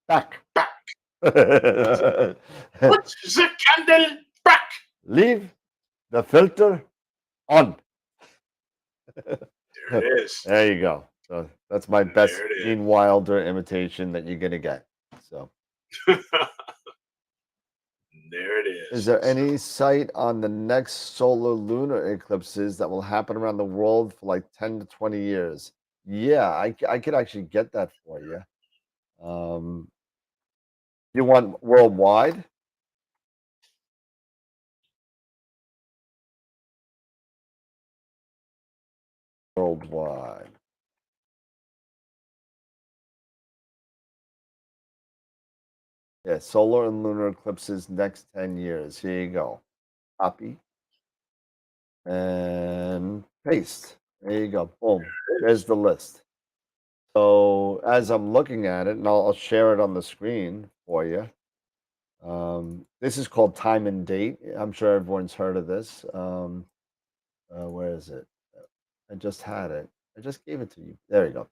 S4: back.
S5: Back.
S4: Leave
S5: Put the candle back.
S4: the filter on.
S5: There it is.
S4: There you go. So that's my
S5: There
S4: best
S5: it is.
S4: Gene Wilder imitation that you're gonna get. So
S5: There it is.
S4: is there any sight on the next solar lunar eclipses that will happen around the world for like 10 to 20 years? Yeah, I could actually get that for you. You want worldwide? Worldwide. Yeah, solar and lunar eclipses next 10 years. Here you go. Copy and paste. There you go. Boom. There's the list. So as I'm looking at it, and I'll share it on the screen for you. This is called time and date. I'm sure everyone's heard of this. Where is it? I just had it. I just gave it to you. There you go.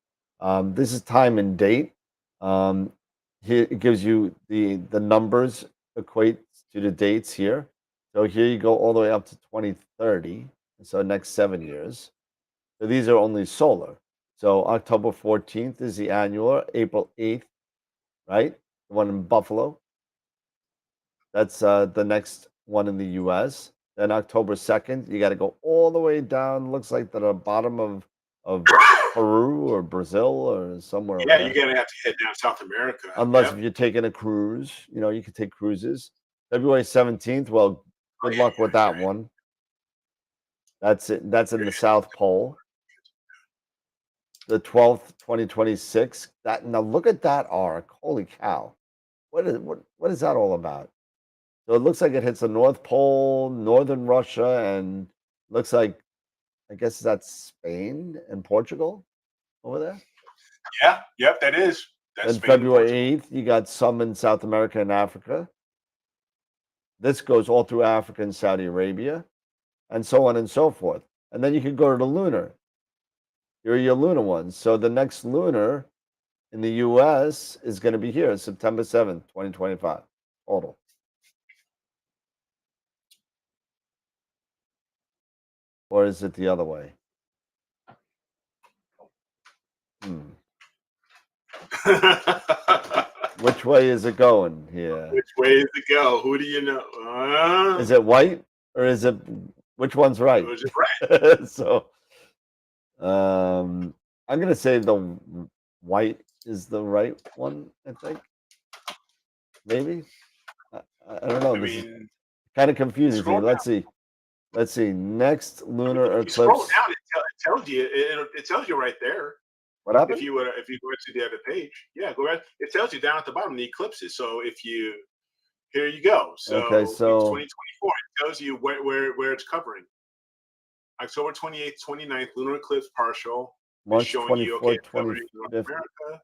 S4: This is time and date. Here it gives you the numbers equate to the dates here. So here you go all the way up to 2030. So next 7 years. So these are only solar. So October 14th is the annular, April 8th, right? The one in Buffalo. That's the next one in the US. Then October 2nd, you got to go all the way down, looks like to the bottom of Peru or Brazil or somewhere over
S5: Yeah,
S4: there.
S5: you're gonna have to head down South America.
S4: Unless
S5: Yep.
S4: if you're taking a cruise, you could take cruises. February 17th, well, good luck with that one. That's it. That's in the South Pole. The 12th, 2026. Now look at that arc. Holy cow. What is that all about? So it looks like it hits the North Pole, northern Russia, and looks like I guess that's Spain and Portugal over there.
S5: Yeah, yep, that is. That's
S4: Then
S5: Spain and
S4: February
S5: Portugal.
S4: 8th, you got some in South America and Africa. This goes all through Africa and Saudi Arabia, and so on and so forth. And then you could go to the lunar. Here are your lunar ones. So the next lunar in the US is going to be here, September 7th, 2025, total. Or is it the other way? Which way is it going here?
S5: Which way is it go? Who do you know?
S4: Is it white or is it which one's right?
S5: Was it right?
S4: So I'm gonna say the white is the right one, I think. Maybe. I don't know.
S5: I
S4: This is
S5: mean,
S4: kind of confusing to me.
S5: scroll
S4: Let's see. Let's see. Next lunar
S5: if you scroll
S4: eclipse.
S5: down, it tells you. It tells you right there.
S4: What happened?
S5: If you go to the other page, yeah, go ahead. It tells you down at the bottom the eclipses. So here you go. So,
S4: Okay,
S5: it's
S4: so
S5: 2024. It tells you where it's covering. October 28th, 29th, lunar eclipse partial.
S4: March
S5: showing you, okay,
S4: 24th,
S5: it's covering North
S4: 25th.
S5: America.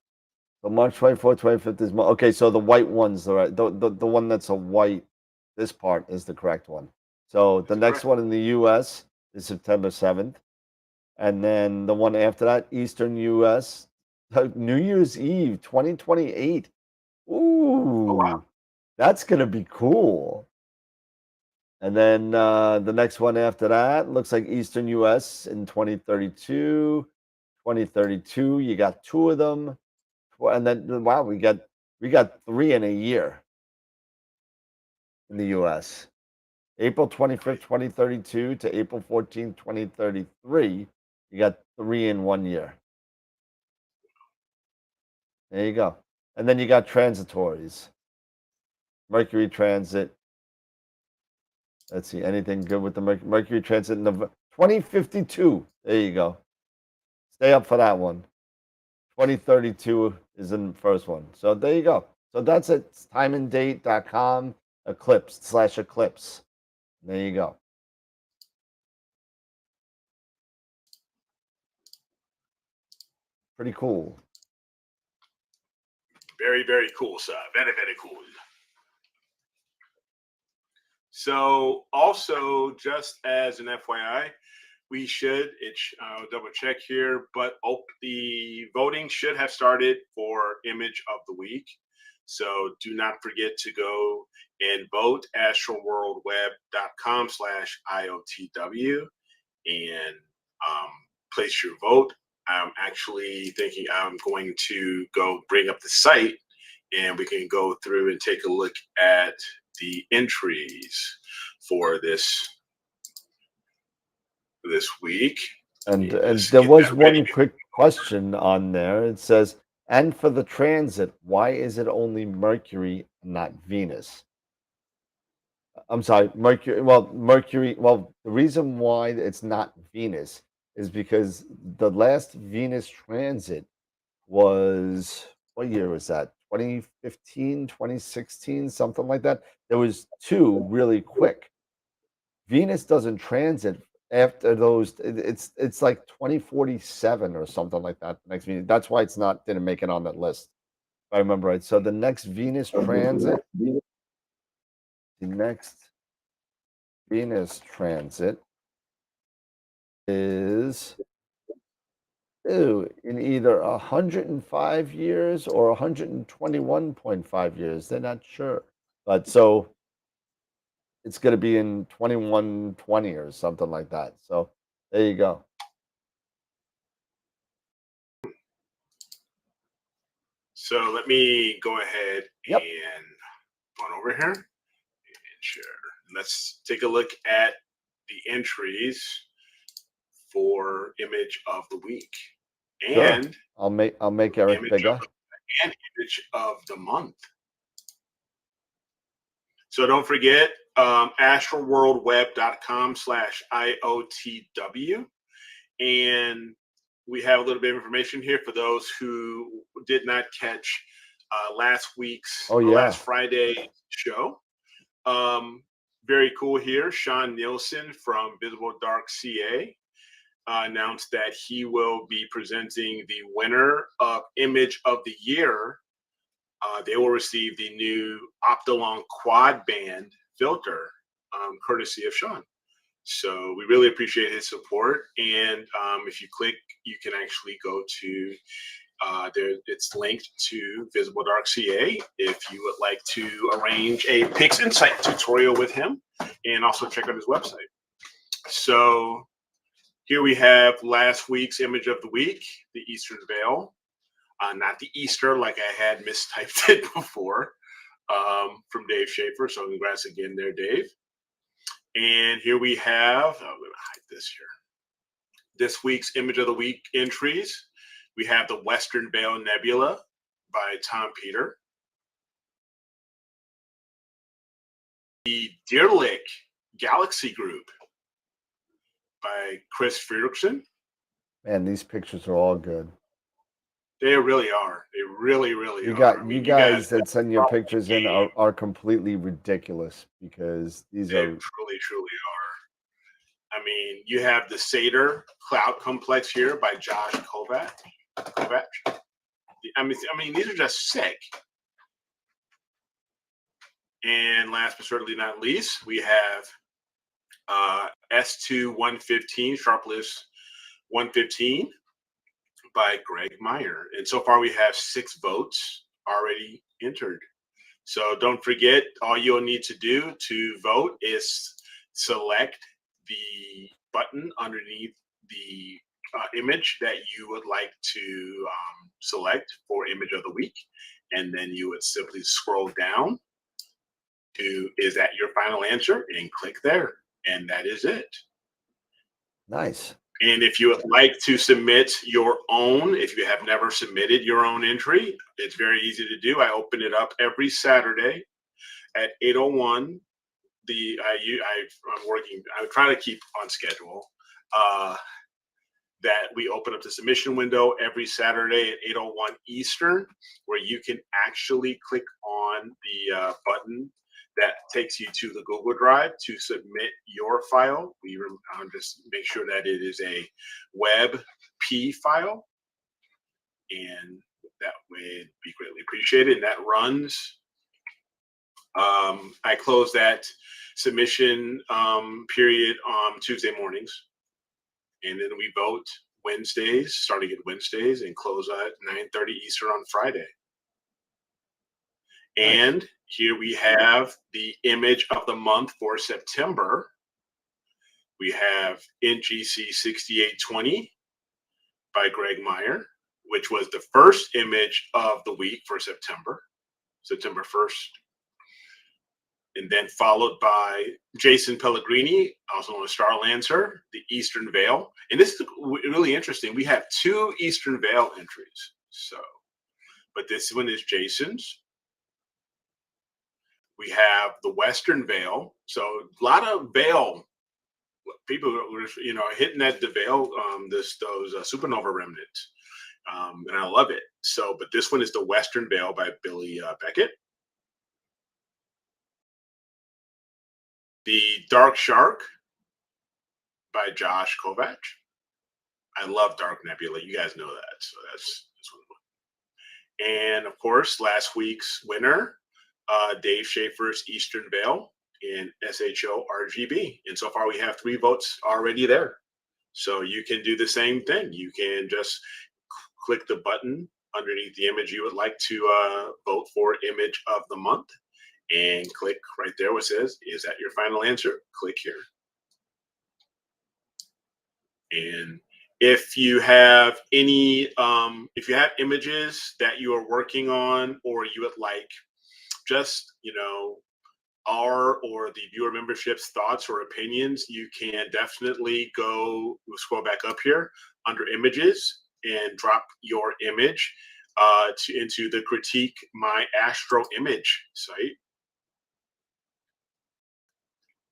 S4: So March 24th, 25th is okay. So the white one's the right. The one that's a white. This part is the correct one. So the next
S5: correct.
S4: one in the U.S. is September 7th, and then the one after that, Eastern U.S. New Year's Eve, 2028. Ooh,
S5: Oh, wow.
S4: that's gonna be cool. And then the next one after that looks like Eastern U.S. in 2032. 2032, you got two of them. And then wow, we got three in a year in the US. April 25th, 2032 to April 14th, 2033. You got three in 1 year. There you go. And then you got transitories. Mercury transit. Let's see, anything good with the Mercury transit in 2052. There you go. Stay up for that one. 2032 is in the first one. So there you go. So that's it. It's timeanddate.com eclipse/eclipse. There you go. Pretty cool.
S5: Very, very cool, sir. Very, very cool. So also, just as an FYI, we should, I'll double check here, but the voting should have started for image of the week. So do not forget to go and vote astralworldweb.com/IOTW and place your vote. I'm actually thinking I'm going to go bring up the site and we can go through and take a look at the entries for this week.
S4: And there was one quick question on there. It says, and for the transit, why is it only Mercury, not Venus? I'm sorry, Mercury. Well, Mercury. Well, the reason why it's not Venus is because the last Venus transit was, what year was that? 2015, 2016, something like that. There was two really quick. Venus doesn't transit after those. It's like 2047 or something like that. Next Venus. That's why it's not didn't make it on that list. If I remember right. So the next Venus transit is in either 105 years or 121.5 years. They're not sure. But so it's going to be in 2120 or something like that. So there you go.
S5: So let me go ahead
S4: Yep.
S5: and go on over here and share. Let's take a look at the entries for image of the week. And
S4: sure. I'll make Eric bigger.
S5: And image of the month. So don't forget astralworldweb.com/IOTW. And we have a little bit of information here for those who did not catch last Friday's show. Very cool here. Sean Nielsen from Visible Dark CA announced that he will be presenting the winner of Image of the Year. They will receive the new Optilong quad band filter, courtesy of Sean. So we really appreciate his support. And if you click, you can actually go to it's linked to Visible Dark CA if you would like to arrange a Pix Insight tutorial with him, and also check out his website. So here we have last week's image of the week, the Eastern Veil. Not the Easter, like I had mistyped it before, from Dave Schaefer. So congrats again there, Dave. And here we have, I'm going to hide this here. This week's image of the week entries. We have the Western Veil Nebula by Tom Peter. The Deerlick Galaxy Group by Chris Fredrickson.
S4: Man, these pictures are all good.
S5: They really are. They really, really
S4: are.
S5: I mean,
S4: you guys that send your pictures in are completely ridiculous because these are
S5: truly, truly are. I mean, you have the Seder Cloud Complex here by Josh Kovac. I mean, these are just sick. And last but certainly not least, we have S2 115, Sharpless 115 by Greg Meyer. And so far we have 6 votes already entered. So don't forget, all you'll need to do to vote is select the button underneath the image that you would like to select for image of the week. And then you would simply scroll down to, is that your final answer? And click there. And that is it.
S4: Nice.
S5: And if you would like to submit your own, if you have never submitted your own entry, it's very easy to do. I open it up every Saturday at 8:01. I'm working. I'm trying to keep on schedule. That we open up the submission window every Saturday at 8:01 Eastern, where you can actually click on the button that takes you to the Google Drive to submit your file. We just make sure that it is a WebP file, and that would be greatly appreciated. And that runs. I close that submission period on Tuesday mornings, and then we vote Wednesdays, starting at Wednesdays, and close at 9:30 Eastern on Friday. And here we have the image of the month for September. We have NGC 6820 by Greg Meyer, which was the first image of the week for September 1st. And then followed by Jason Pellegrini, also known as Starlancer, the Eastern Veil. And this is really interesting. We have 2 Eastern Veil entries. So, but this one is Jason's. We have the Western Veil. So a lot of Veil people were, hitting at the Veil, those supernova remnants. And I love it. So, but this one is the Western Veil by Billy Beckett. The Dark Shark by Josh Kovac. I love Dark Nebula. You guys know that. So that's one. And of course, last week's winner, Dave Schaefer's Eastern Veil in SHO RGB. And so far we have 3 votes already there. So you can do the same thing. You can just click the button underneath the image you would like to vote for image of the month, and click right there where it says, is that your final answer? Click here. And if you have any, if you have images that you are working on, or you would like just, our or the viewer membership's thoughts or opinions, you can definitely scroll back up here under images and drop your image into the Critique My Astro Image site.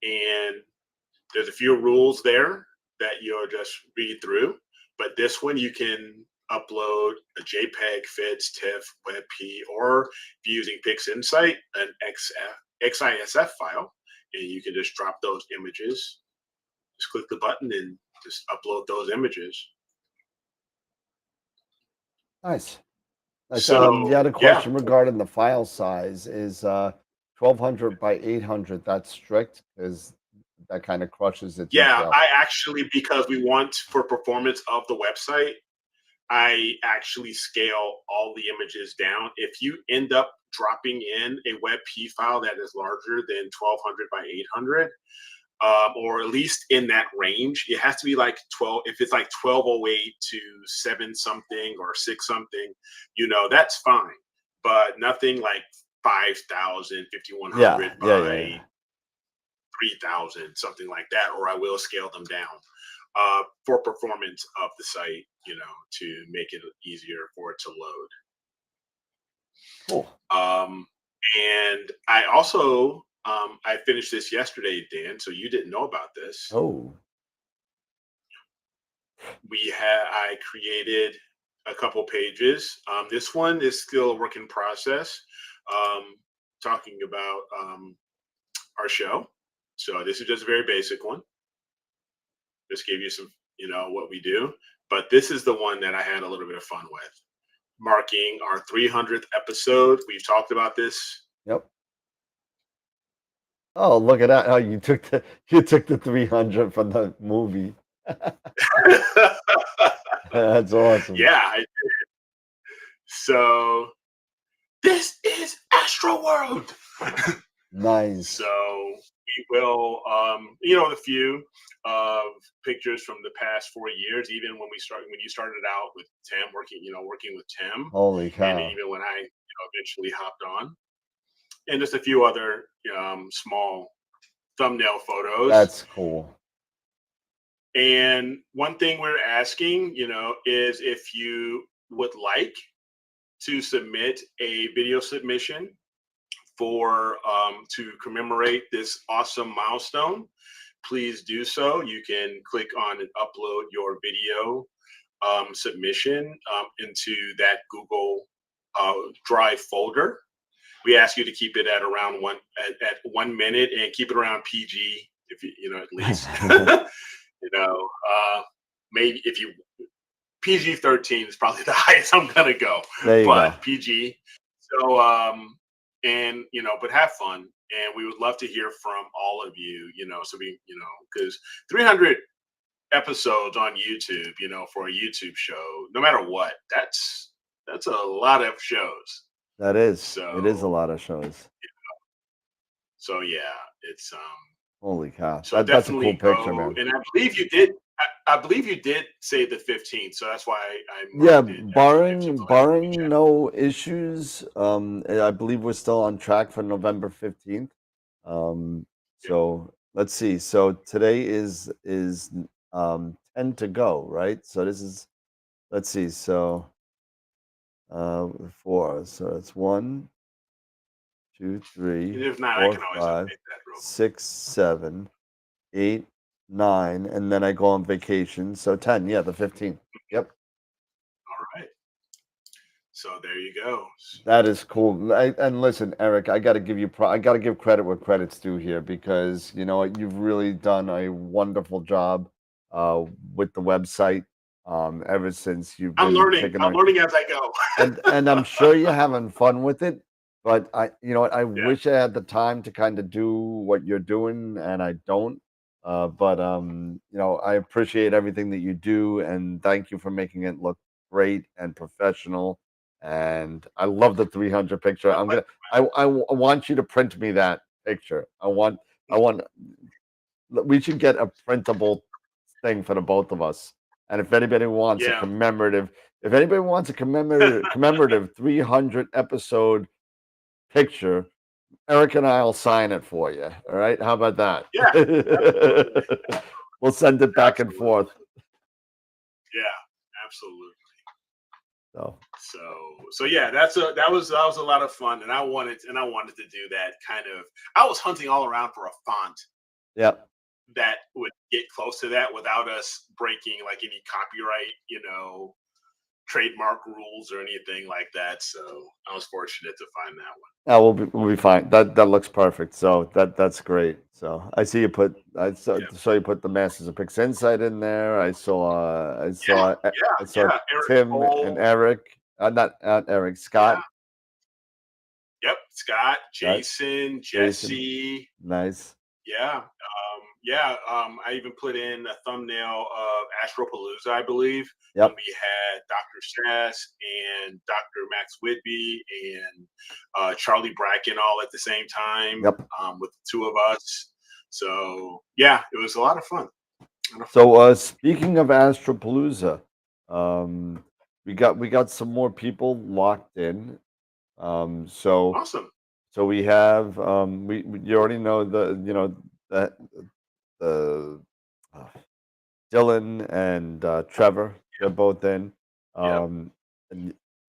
S5: And there's a few rules there that you'll just read through. But this one, you can upload a JPEG, FITS, TIFF, WebP, or if you're using PixInsight, an XISF file, and you can just drop those images. Just click the button and just upload those images.
S4: Nice.
S5: So,
S4: you had a question regarding the file size. Is 1200 by 800 that's strict? Because that kind of crushes the detail.
S5: Yeah, I actually, because we want for performance of the website, I actually scale all the images down. If you end up dropping in a WebP file that is larger than 1200 by 800, or at least in that range, it has to be like 12. If it's like 1208 to 7 something or 6 something, that's fine. But nothing like 5000, 5100 by 3000, something like that, or I will scale them down for performance of the site, to make it easier for it to load.
S4: Cool.
S5: And I also, I finished this yesterday, Dan, so you didn't know about this.
S4: Oh.
S5: I created a couple pages. This one is still a work in process, talking about our show. So this is just a very basic one. Just give you some, what we do. But this is the one that I had a little bit of fun with, marking our 300th episode. We've talked about this.
S4: Yep. Oh, look at that! Oh, you took the 300 from the movie. That's awesome.
S5: Yeah, I did. So this is Astro World.
S4: Nice.
S5: So we will, a few of pictures from the past 4 years, even when you started out with Tim, working with Tim.
S4: Holy cow.
S5: And even when I eventually hopped on. And just a few other small thumbnail photos.
S4: That's cool.
S5: And one thing we're asking, is if you would like to submit a video submission for to commemorate this awesome milestone, please do so. You can click on and upload your video submission into that Google Drive folder. We ask you to keep it at around at 1 minute and keep it around PG, if at least. Maybe if you PG-13 is probably the highest I'm gonna go,
S4: There you
S5: but
S4: go.
S5: PG. So and but have fun, and we would love to hear from all of you. So we because 300 episodes on YouTube, for a YouTube show, no matter what, that's a lot of shows.
S4: That is.
S5: So
S4: It is a lot of shows.
S5: So yeah, it's
S4: Holy cow!
S5: so
S4: That's a cool
S5: definitely go,
S4: picture, man.
S5: and I believe you did. I believe you did say the 15th, so that's why I
S4: Yeah,
S5: marked it as the 15th. So
S4: barring no issues, I believe we're still on track for November 15th. So let's see. So today is 10 to go, right? So this is, let's see. So 4. So it's 1, 2, 3,
S5: if not, I
S4: 4,
S5: can always
S4: 5,
S5: update that real quick.
S4: 6, 7, 8, 9, and then I go on vacation. So 10. Yeah, the 15th. Yep.
S5: All right. So there you go.
S4: That is cool. And listen, Eric, I got to give you I got to give credit where credit's due here, because you know what, you've really done a wonderful job with the website ever since you've
S5: I'm
S4: been
S5: learning.
S4: taking
S5: I'm
S4: on,
S5: learning as I go.
S4: and I'm sure you're having fun with it. But you know what, I
S5: Yeah.
S4: wish I had the time to kind of do what you're doing, and I don't. But I appreciate everything that you do, and thank you for making it look great and professional. And I love the 300 picture. I want you to print me that picture. We should get a printable thing for the both of us. And if anybody wants
S5: Yeah.
S4: if anybody wants a commemorative 300 episode picture, Eric and I'll sign it for you. All right. How about that?
S5: Yeah. Absolutely.
S4: We'll send it back and forth.
S5: Yeah, absolutely.
S4: So
S5: yeah, that was a lot of fun, and I wanted to do that kind of. I was hunting all around for a font.
S4: Yep.
S5: That would get close to that without us breaking like any copyright, trademark rules or anything like that. So I was fortunate to find that one.
S4: Oh, we'll be fine. That looks perfect. So that's great. So I see you put you put the Masters of Pix Insight in there. I saw Tim
S5: Cole.
S4: and Eric. Not Eric, Scott.
S5: Yeah. Yep, Scott, Jason, Jesse.
S4: Nice.
S5: Yeah. I even put in a thumbnail of Astropalooza, I believe.
S4: Yep.
S5: When we had Dr. Sass and Dr. Max Whitby and Charlie Bracken all at the same time.
S4: Yep.
S5: With the two of us. So yeah, it was a lot of fun.
S4: So speaking of Astropalooza, we got some more people locked in. So
S5: awesome.
S4: So we have you already know that Dylan and Trevor, they're both in. And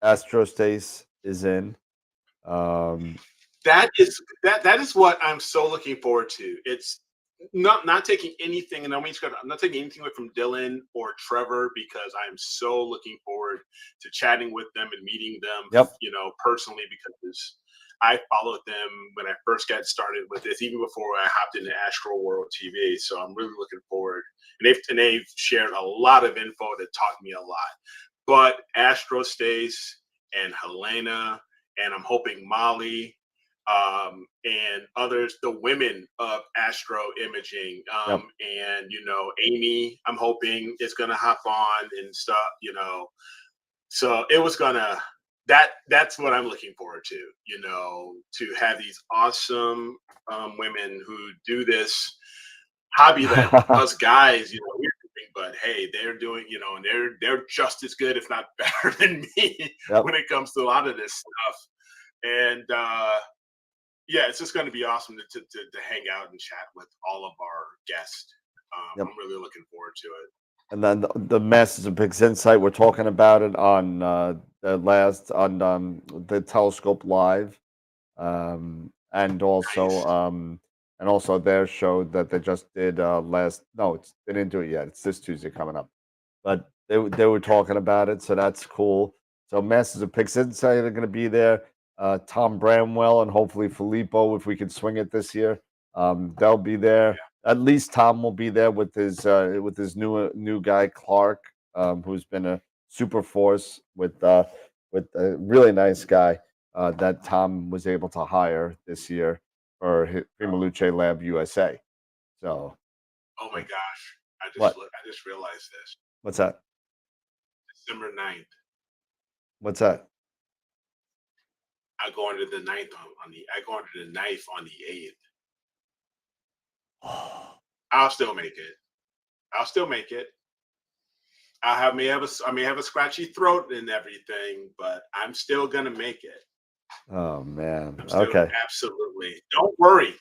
S4: Astrostace is in.
S5: That is what I'm so looking forward to. It's not taking anything, and I'm not taking anything away from Dylan or Trevor, because I'm so looking forward to chatting with them and meeting them, personally, because I followed them when I first got started with this, even before I hopped into Astro World TV. So I'm really looking forward, and they've shared a lot of info that taught me a lot. But Astrostace and Helena, and I'm hoping Molly, and others, the women of Astro Imaging, and Amy, I'm hoping is gonna hop on and stuff, So it was gonna that's what I'm looking forward to, to have these awesome women who do this hobby that us guys, we're doing, but hey, they're doing, and they're just as good, if not better than me, when it comes to a lot of this stuff. And yeah, it's just going to be awesome to hang out and chat with all of our guests
S4: Yep.
S5: I'm really looking forward to it.
S4: And then the Masters of Picks Insight, we're talking about it on the Telescope Live, and also their show that they just did last. No, they didn't do it yet. It's this Tuesday coming up, but they were talking about it, so that's cool. So Masters of Picks Insight are going to be there. Tom Bramwell and hopefully Filippo, if we can swing it this year, they'll be there. At least Tom will be there with his new guy Clark, who's been a super force with a really nice guy that Tom was able to hire this year for Prima Luce Lab USA. So,
S5: oh my gosh, I just realized this.
S4: What's that?
S5: December 9th.
S4: What's that?
S5: I go under the 9th I go under the knife on the 8th. I'll still make it. I may have a scratchy throat and everything, but I'm still gonna make it.
S4: Oh man.
S5: Still,
S4: okay.
S5: Absolutely. Don't worry.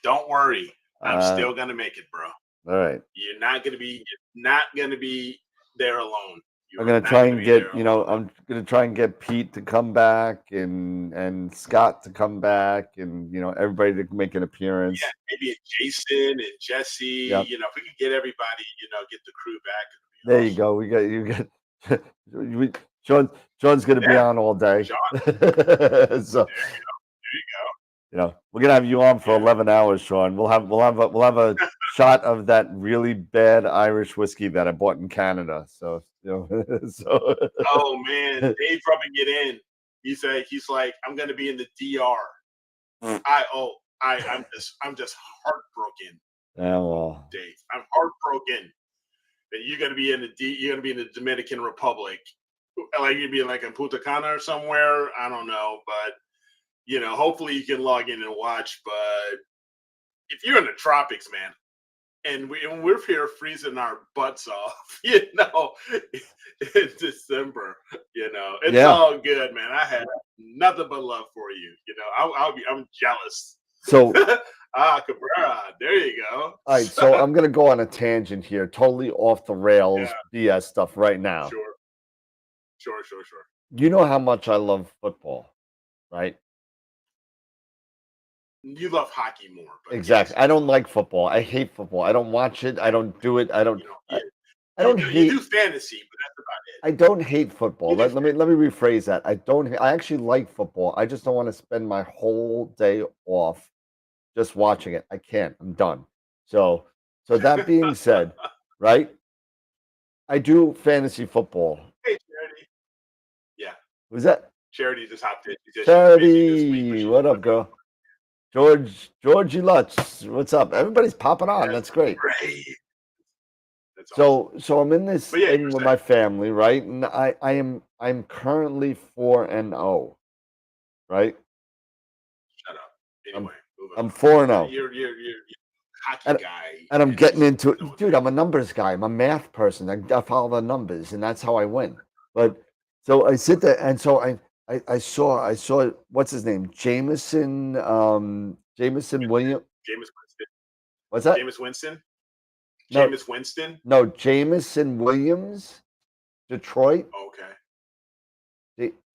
S5: I'm still gonna make it, bro.
S4: All right.
S5: You're not gonna be there alone.
S4: I'm gonna try and get I'm gonna try and get Pete to come back and Scott to come back and everybody to make an appearance.
S5: Yeah, maybe Jason and Jesse.
S4: Yep.
S5: If we could get everybody, get the crew back.
S4: There awesome. You go. You got Sean's gonna be on all day.
S5: Sean.
S4: So
S5: there you go.
S4: We're gonna have you on for 11 hours, Sean. We'll have a shot of that really bad Irish whiskey that I bought in Canada. So so.
S5: Oh man, Dave rubbing it in. He's like, I'm gonna be in the DR. I'm just heartbroken.
S4: Yeah, well,
S5: Dave, I'm heartbroken that you're gonna be in the Dominican Republic. Like you'd be like in Punta Cana or somewhere. I don't know, but hopefully you can log in and watch. But if you're in the tropics, man, and we're here freezing our butts off, in December, it's all good, man. I have nothing but love for you. I'm jealous.
S4: So
S5: Cabrera, there you go.
S4: All right, so I'm gonna go on a tangent here, totally off the rails, BS stuff right now.
S5: Sure.
S4: You know how much I love football, right?
S5: You love hockey more. But
S4: exactly. Yes. I don't like football. I hate football. I don't watch it. I don't do it. I don't. I don't hate.
S5: You do fantasy, but that's about it.
S4: I don't hate football. Let me rephrase that. I actually like football. I just don't want to spend my whole day off just watching it. I can't. I'm done. So that being said, right? I do fantasy football.
S5: Hey, Charity. Yeah.
S4: Who's that?
S5: Charity just hopped in.
S4: Charity, what up, girl? Georgie Lutz, what's up? Everybody's popping on. That's great.
S5: That's
S4: awesome. So I'm in this thing with my family, right? And I'm currently 4-0, right?
S5: Shut up. Anyway,
S4: I'm 4-0.
S5: You're hockey guy,
S4: and I'm getting into it, dude. I'm a numbers guy. I'm a math person. I follow the numbers, and that's how I win. But so I sit there, and so I saw what's his name, Jameson William.
S5: Jameis Winston.
S4: What's that?
S5: Jameis Winston. Jameis Winston.
S4: No, Jameson Williams, Detroit.
S5: Okay.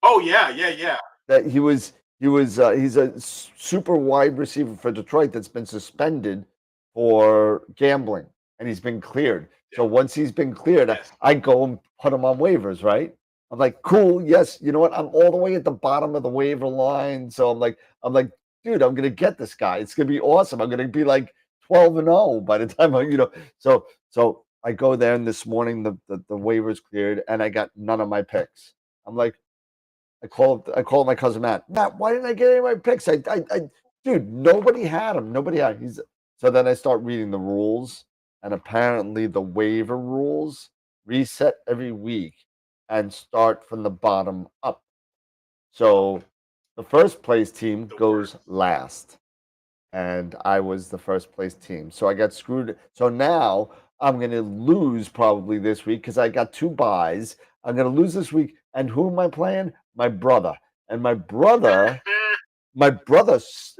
S5: Yeah.
S4: That he's a super wide receiver for Detroit that's been suspended for gambling, and he's been cleared. Yeah. So once he's been cleared, yes. I go and put him on waivers, right? I'm like, cool, yes. You know what? I'm all the way at the bottom of the waiver line. So I'm like, dude, I'm gonna get this guy. It's gonna be awesome. I'm gonna be like 12-0 by the time So I go there, and this morning the waivers cleared, and I got none of my picks. I'm like, I called my cousin Matt, why didn't I get any of my picks? Dude, nobody had him. So then I start reading the rules, and apparently the waiver rules reset every week and start from the bottom up. So the first place team goes last, and I was the first place team. So I got screwed. So now I'm going to lose probably this week because I got 2 buys. I'm going to lose this week. And who am I playing? My brother. And my brother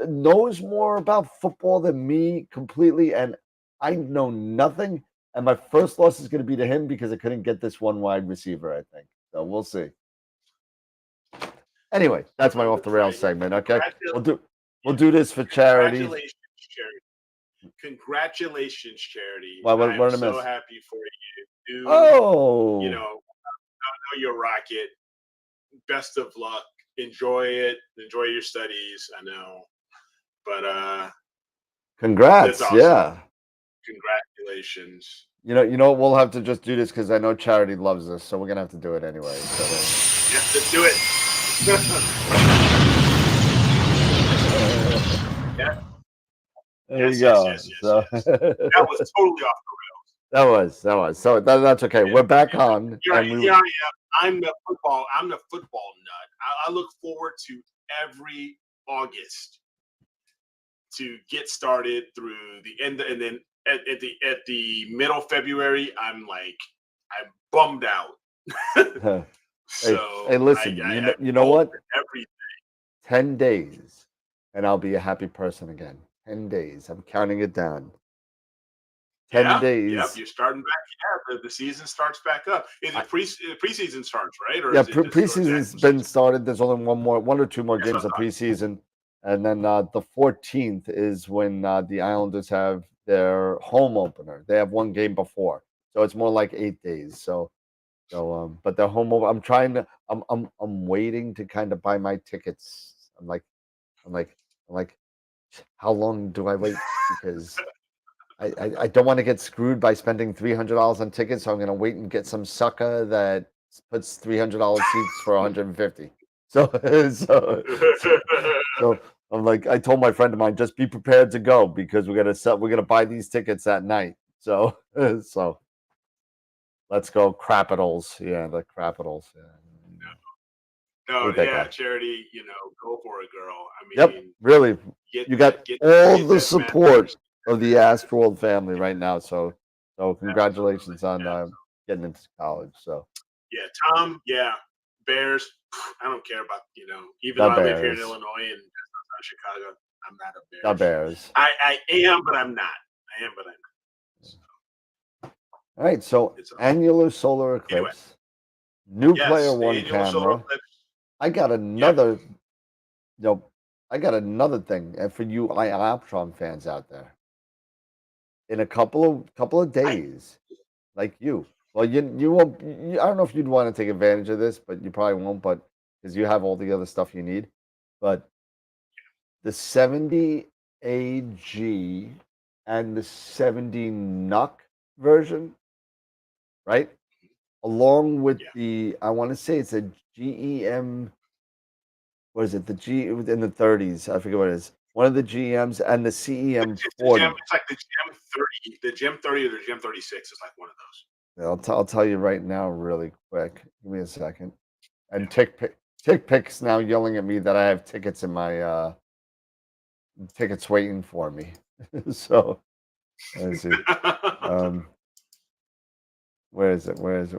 S4: knows more about football than me completely, and I know nothing. And my first loss is going to be to him because I couldn't get this one wide receiver, I think. So we'll see. Anyway, that's my off the rails segment. Okay, we'll do this for charity.
S5: Congratulations, Charity. Congratulations, Charity.
S4: What
S5: I'm
S4: did I
S5: so
S4: miss?
S5: happy for you.
S4: Oh,
S5: You know, I know you're a rocket. Best of luck. Enjoy it. Enjoy your studies. I know, but
S4: congrats!
S5: awesome.
S4: Yeah,
S5: congratulations.
S4: You know, we'll have to just do this because I know Charity loves this, so we're gonna have to do it anyway. So
S5: Yes, let's do it. Yeah.
S4: There you go.
S5: Yes. That was totally off the rails.
S4: That was. So that's okay. We're back on.
S5: Here I am. I'm the football nut. I look forward to every August to get started through the end, and then at the middle of February, I'm bummed out. So
S4: hey, listen. You know what?
S5: Every
S4: 10 days, and I'll be a happy person again. 10 days. I'm counting it down. 10 days.
S5: Yep, you're starting back. Yeah, the season starts back up. Is it preseason starts, right? Or
S4: yeah,
S5: is it
S4: preseason's been started. There's only one or two more games of preseason, and then the 14th is when the Islanders have their home opener. They have one game before, so it's more like 8 days. So, but the home opener. I'm waiting to kind of buy my tickets. I'm like, how long do I wait? Because I don't want to get screwed by spending $300 on tickets, so I'm going to wait and get some sucker that puts $300 seats for 150. So I'm like, I told my friend of mine, just be prepared to go because we're gonna buy these tickets that night. So let's go Capitals. Yeah, the Capitals. Yeah.
S5: No, yeah, Charity, go for it, girl. I mean,
S4: yep, really. You got all the support of the Astroworld family right now. So congratulations on getting into college. So
S5: yeah, Tom, Bears. I don't care about even though I live here in Illinois and Chicago, I'm not a Bears.
S4: The Bears.
S5: I am, but I'm not. I am, but I'm not.
S4: So. All right, so annular solar eclipse, new player one camera. I got another. I got another thing for you Optron fans out there. In a couple of days, like you. Well, you won't. I don't know if you'd want to take advantage of this, but you probably won't. But because you have all the other stuff you need, but the 70 AG and the 70 NUC version, right? Along with the, I want to say it's a GEM. What is it? The G in the 30s. I forget what it is. One of the GMs and the CEM 40.
S5: It's like the GM 30, the GM 30 or the GM 36 is like one of those.
S4: Yeah, I'll tell you right now, really quick. Give me a second. And TickPick's now yelling at me that I have tickets in my tickets waiting for me. So let's see. Where is it? Where is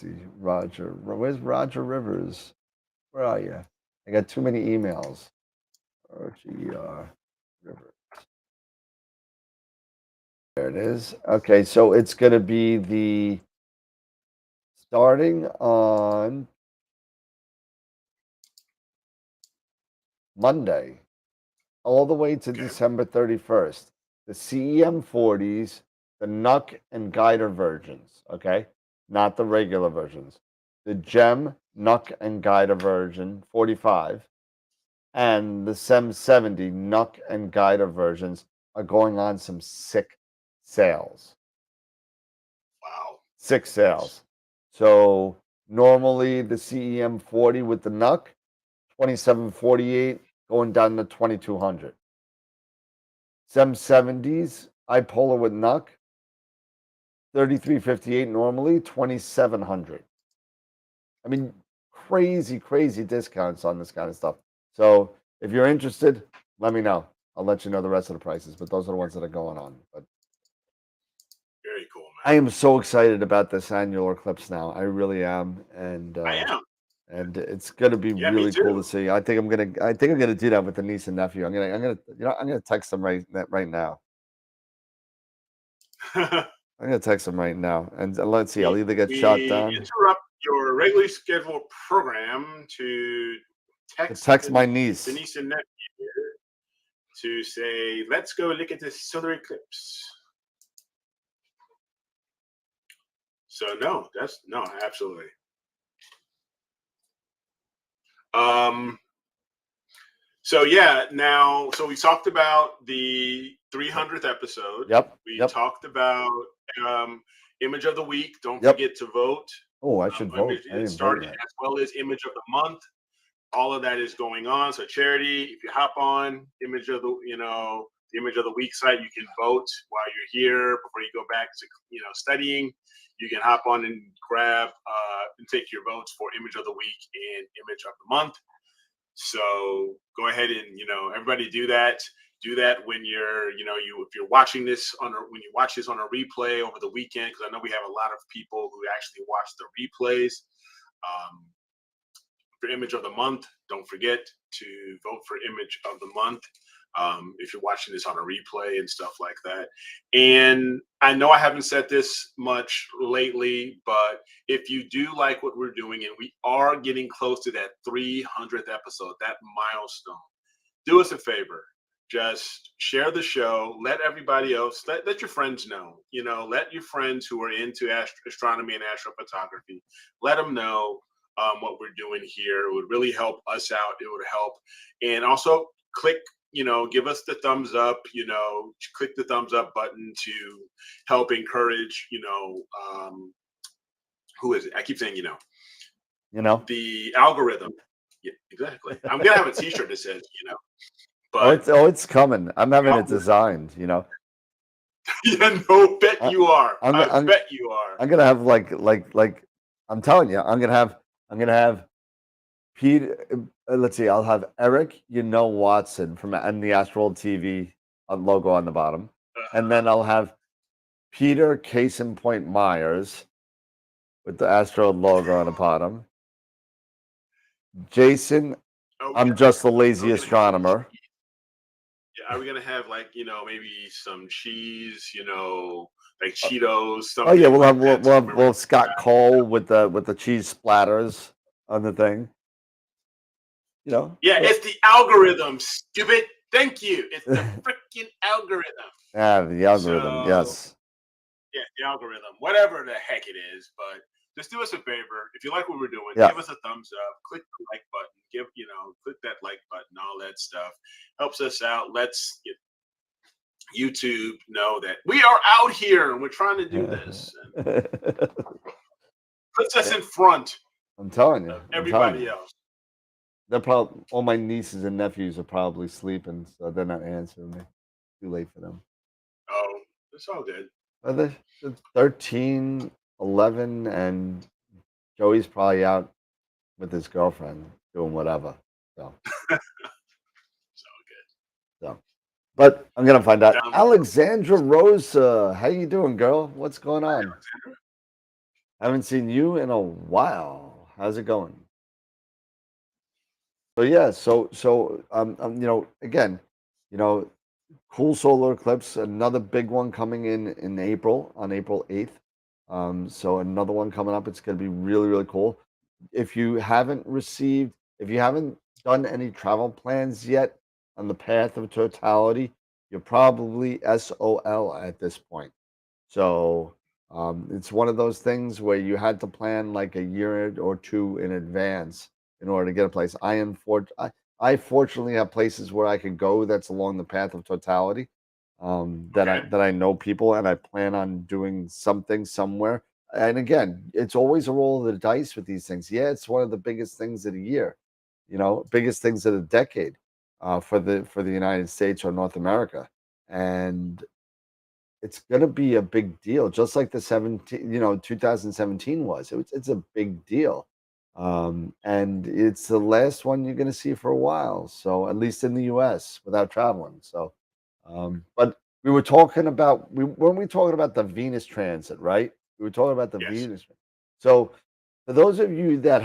S4: he? Roger. Where's Roger Rivers? Where are you? I got too many emails. RGR Rivers. There it is. Okay, so it's going to be the starting on Monday all the way to December 31st. The CEM 40s, the NUC and Guider versions, okay? Not the regular versions. The GEM, NUC and Guider version 45 and the SEM 70 NUC and Guider versions are going on some sick sales.
S5: Wow.
S4: 6 sales. So normally the CEM 40 with the NUC, 2748 going down to 2200. SEM 70s, bipolar with NUC, 3358 normally, 2700. I mean, crazy discounts on this kind of stuff. So if you're interested, let me know. I'll let you know the rest of the prices, but those are the ones that are going on. But
S5: very cool, man.
S4: I am so excited about this annual eclipse now. I really am, and
S5: I am.
S4: And it's gonna be really cool to see. I think I'm gonna do that with the niece and nephew. I'm gonna text them right now. I'm gonna text him right now, and let's see. I'll either get shot
S5: we
S4: down.
S5: interrupt your regularly scheduled program to text
S4: Text my niece.
S5: Denise and nephew to say, let's go look at this solar eclipse. So no, absolutely. So yeah, so we talked about the 300th episode.
S4: Yep.
S5: We talked about image of the week. Don't
S4: Yep.
S5: forget to vote.
S4: Oh, I should vote. I didn't vote yet.
S5: As well as image of the month. All of that is going on. So charity, if you hop on image of the image of the week site, you can vote while you're here before you go back to studying. You can hop on and grab and take your votes for image of the week and image of the month. So go ahead and everybody do that. Do that when you're if you're watching this when you watch this on a replay over the weekend, because I know we have a lot of people who actually watch the replays. For image of the month, don't forget to vote for image of the month. If you're watching this on a replay and stuff like that. And I know I haven't said this much lately, but if you do like what we're doing, and we are getting close to that 300th episode, that milestone, do us a favor. Just share the show. Let everybody else, let your friends know. Let your friends who are into astronomy and astrophotography, let them know what we're doing here. It would really help us out. It would help. And also click, give us the thumbs up, click the thumbs up button to help encourage, who is it? I keep saying, the algorithm. Yeah, exactly. I'm going to have a t-shirt that says, but
S4: it's coming. I'm having it designed,
S5: Yeah, no, bet you are. I bet you are.
S4: I'm gonna have like I'm telling you, I'm gonna have Pete. Let's see, I'll have Eric, Watson from and the Astroworld TV logo on the bottom, and then I'll have Peter Case in Point Myers with the Astroworld logo on the bottom. Jason, I'm just the lazy astronomer.
S5: Are we gonna have maybe some cheese, like Cheetos?
S4: Oh yeah, we'll have Scott Cole with the cheese splatters on the thing.
S5: Yeah, it's the algorithm, stupid. Thank you. It's the freaking algorithm.
S4: Yeah, the algorithm. Yes.
S5: Yeah, the algorithm. Whatever the heck it is, but just do us a favor. If you like what we're doing, give us a thumbs up. Click the like button. Click that like button. All that stuff helps us out. Let's YouTube know that we are out here and we're trying to do this. Puts us in front.
S4: I'm telling you.
S5: Everybody else.
S4: They're probably all my nieces and nephews are probably sleeping, so they're not answering me. Too late for them.
S5: Oh, it's all good.
S4: They're 13, 11, and Joey's probably out with his girlfriend doing whatever. So
S5: it's all good.
S4: So, but I'm gonna find out. Alexandra Rosa, how you doing, girl? What's going on?
S5: Alexandra?
S4: Haven't seen you in a while. How's it going? So yeah, again, cool solar eclipse, another big one coming in April, on April 8th. So another one coming up. It's going to be really, really cool. If you haven't done any travel plans yet on the path of totality, you're probably SOL at this point. So it's one of those things where you had to plan like a year or two in advance in order to get a place. I fortunately have places where I can go that's along the path of totality. That I know people, and I plan on doing something somewhere. And again, it's always a roll of the dice with these things. Yeah, it's one of the biggest things of the year, biggest things of the decade for the United States or North America, and it's going to be a big deal, just like the 2017 was. It's a big deal. And it's the last one you're going to see for a while. So at least in the US without traveling. So, but we were talking about, weren't we talking about the Venus transit, right? We were talking about the Venus. So for those of you that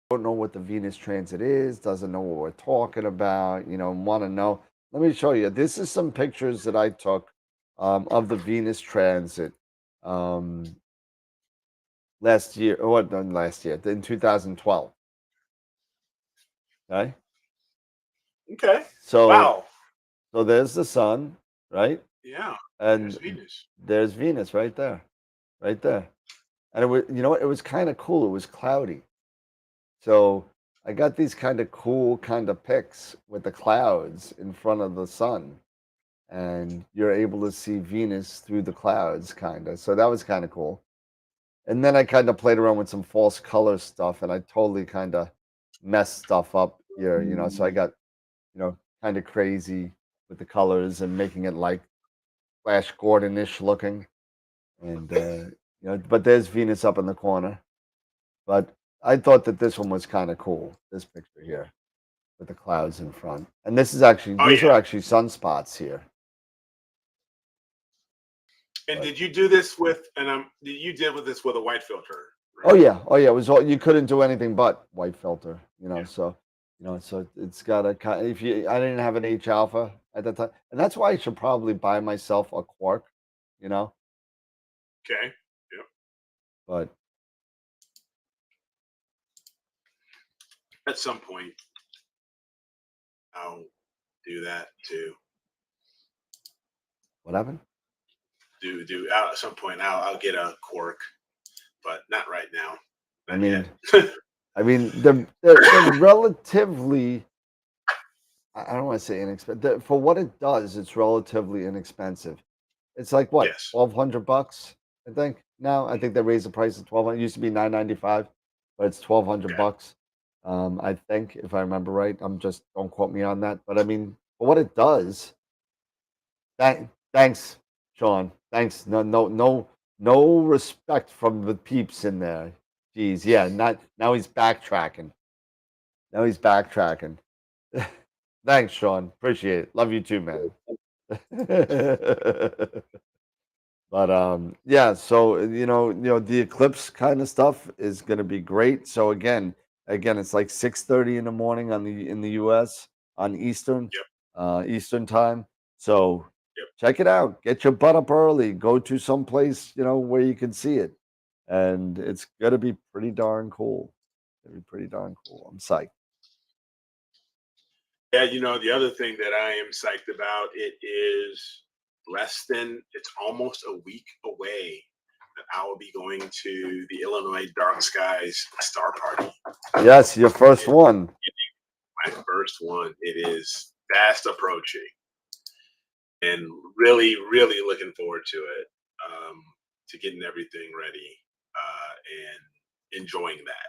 S4: don't know what the Venus transit is, doesn't know what we're talking about, want to know, let me show you. This is some pictures that I took of the Venus transit last year, or what? Not last year, in 2012. Okay,
S5: Okay.
S4: so
S5: Wow.
S4: there's the sun, right?
S5: Yeah. There's
S4: And
S5: Venus.
S4: there's Venus right there, right there. And it was, you know what? It was kind of cool. It was cloudy. So I got these kind of cool kind of pics with the clouds in front of the sun, and you're able to see Venus through the clouds, kind of. So that was kind of cool. And then I kind of played around with some false color stuff, and I totally kind of messed stuff up here, you know. So I got, you know, kind of crazy with the colors and making it like Flash Gordon-ish looking. And you know, but there's Venus up in the corner. But I thought that this one was kind of cool. This picture here with the clouds in front, and this is actually
S5: Oh
S4: these are
S5: yeah.
S4: actually sunspots here.
S5: And
S4: But
S5: did you do this with you did with this with a white filter,
S4: oh
S5: right?
S4: yeah, oh yeah, it was all you couldn't do anything but white filter, you know.
S5: Yeah.
S4: So you know, so it's got a kind. If you, I didn't have an H alpha at that time, and that's why I should probably buy myself a Quark, you know.
S5: Okay. Yep.
S4: But
S5: At some point, I'll do that too.
S4: what happened?
S5: At some point, I'll get a Quark, but not right now.
S4: I
S5: Not
S4: mean,
S5: yet.
S4: they're relatively. I don't want to say inexpensive. For what it does, it's relatively inexpensive. It's like what,
S5: Yes.
S4: $1,200, I think. Now I think they raised the price to 1,200. It used to be 995, but it's 1,200
S5: Okay.
S4: bucks. I think, if I remember right. I'm just, don't quote me on that. But I mean, for what it does, thanks, Sean. Thanks. No respect from the peeps in there. Jeez, yeah. Not now he's backtracking. Now he's backtracking. Thanks, Sean. Appreciate it. Love you too, man. But yeah, so you know, the eclipse kind of stuff is going to be great. So again, it's like 6:30 in the morning on the in the US on
S5: Yep.
S4: Eastern time. So
S5: Yep.
S4: check it out. Get your butt up early. Go to some place, you know, where you can see it. And it's going to be pretty darn cool. It'll be pretty darn cool. I'm psyched.
S5: Yeah, the other thing that I am psyched about, it's almost a week away that I will be going to the Illinois Dark Skies Star Party.
S4: Yes, your first one.
S5: My first one. It is fast approaching and really, really looking forward to it, to getting everything ready and enjoying that.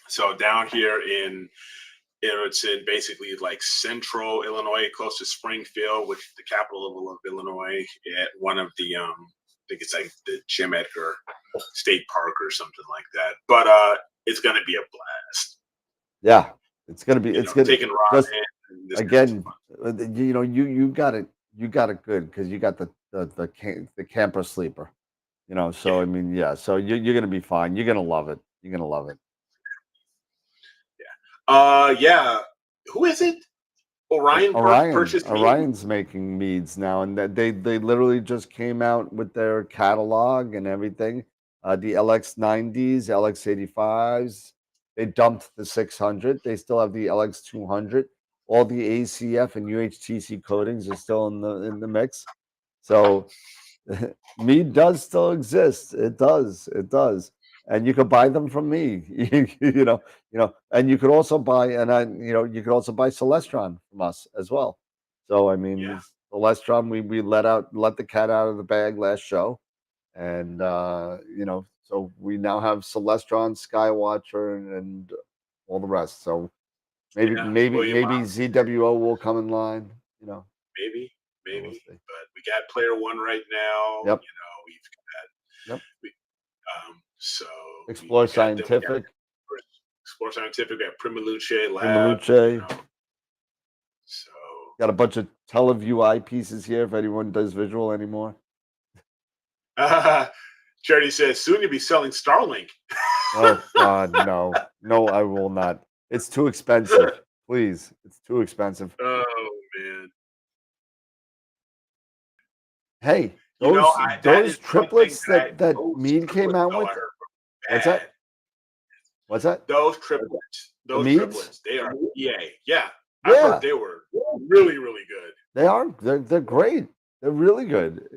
S5: So down here it's in basically like central Illinois, close to Springfield, which is the capital of Illinois, at one of the I think it's like the Jim Edgar State Park or something like that. But it's gonna be a blast.
S4: Yeah, it's gonna be. It's gonna
S5: taking Rob
S4: just
S5: in.
S4: again. You know, you got it. You got it good because you got the camper sleeper. You know, so
S5: Yeah.
S4: I mean, yeah. So you're gonna be fine. You're gonna love it. You're gonna love it.
S5: Yeah. Who is it? Orion purchased me.
S4: Orion's making meads now, and that they literally just came out with their catalog and everything. The LX90s, LX85s. They dumped the 600. They still have the LX200. All the ACF and UHTC coatings are still in the mix. So mead does still exist. It does. It does. And you could buy them from me. And you could also buy, you could also buy Celestron from us as well. So I mean,
S5: Yeah.
S4: Celestron, we let the cat out of the bag last show, and so we now have Celestron, Skywatcher, and all the rest. So maybe
S5: Yeah.
S4: maybe
S5: William
S4: maybe
S5: Bob,
S4: ZWO will come in line. You know,
S5: maybe.
S4: we'll see.
S5: But we got player one right now.
S4: Yep.
S5: We've got
S4: Yep.
S5: so
S4: Explore
S5: we got them. We got
S4: Scientific.
S5: Explore Scientific. We got Primaluce Lab.
S4: Primaluce.
S5: So
S4: Got a bunch of TeleView eyepieces here if anyone does visual anymore.
S5: Charity says soon you'll be selling Starlink.
S4: Oh God, no. No, I will not. It's too expensive. Please. It's too expensive.
S5: Oh man.
S4: Hey,
S5: You know, that
S4: those
S5: is something
S4: triplets that
S5: those
S4: Mead came
S5: triplets,
S4: out
S5: though, I
S4: with.
S5: heard were
S4: What's
S5: bad.
S4: that? What's that? The
S5: Those
S4: Meads?
S5: triplets, they are EA. Yeah, I've heard
S4: Yeah,
S5: they were really, really good.
S4: they are. They're great. They're really good.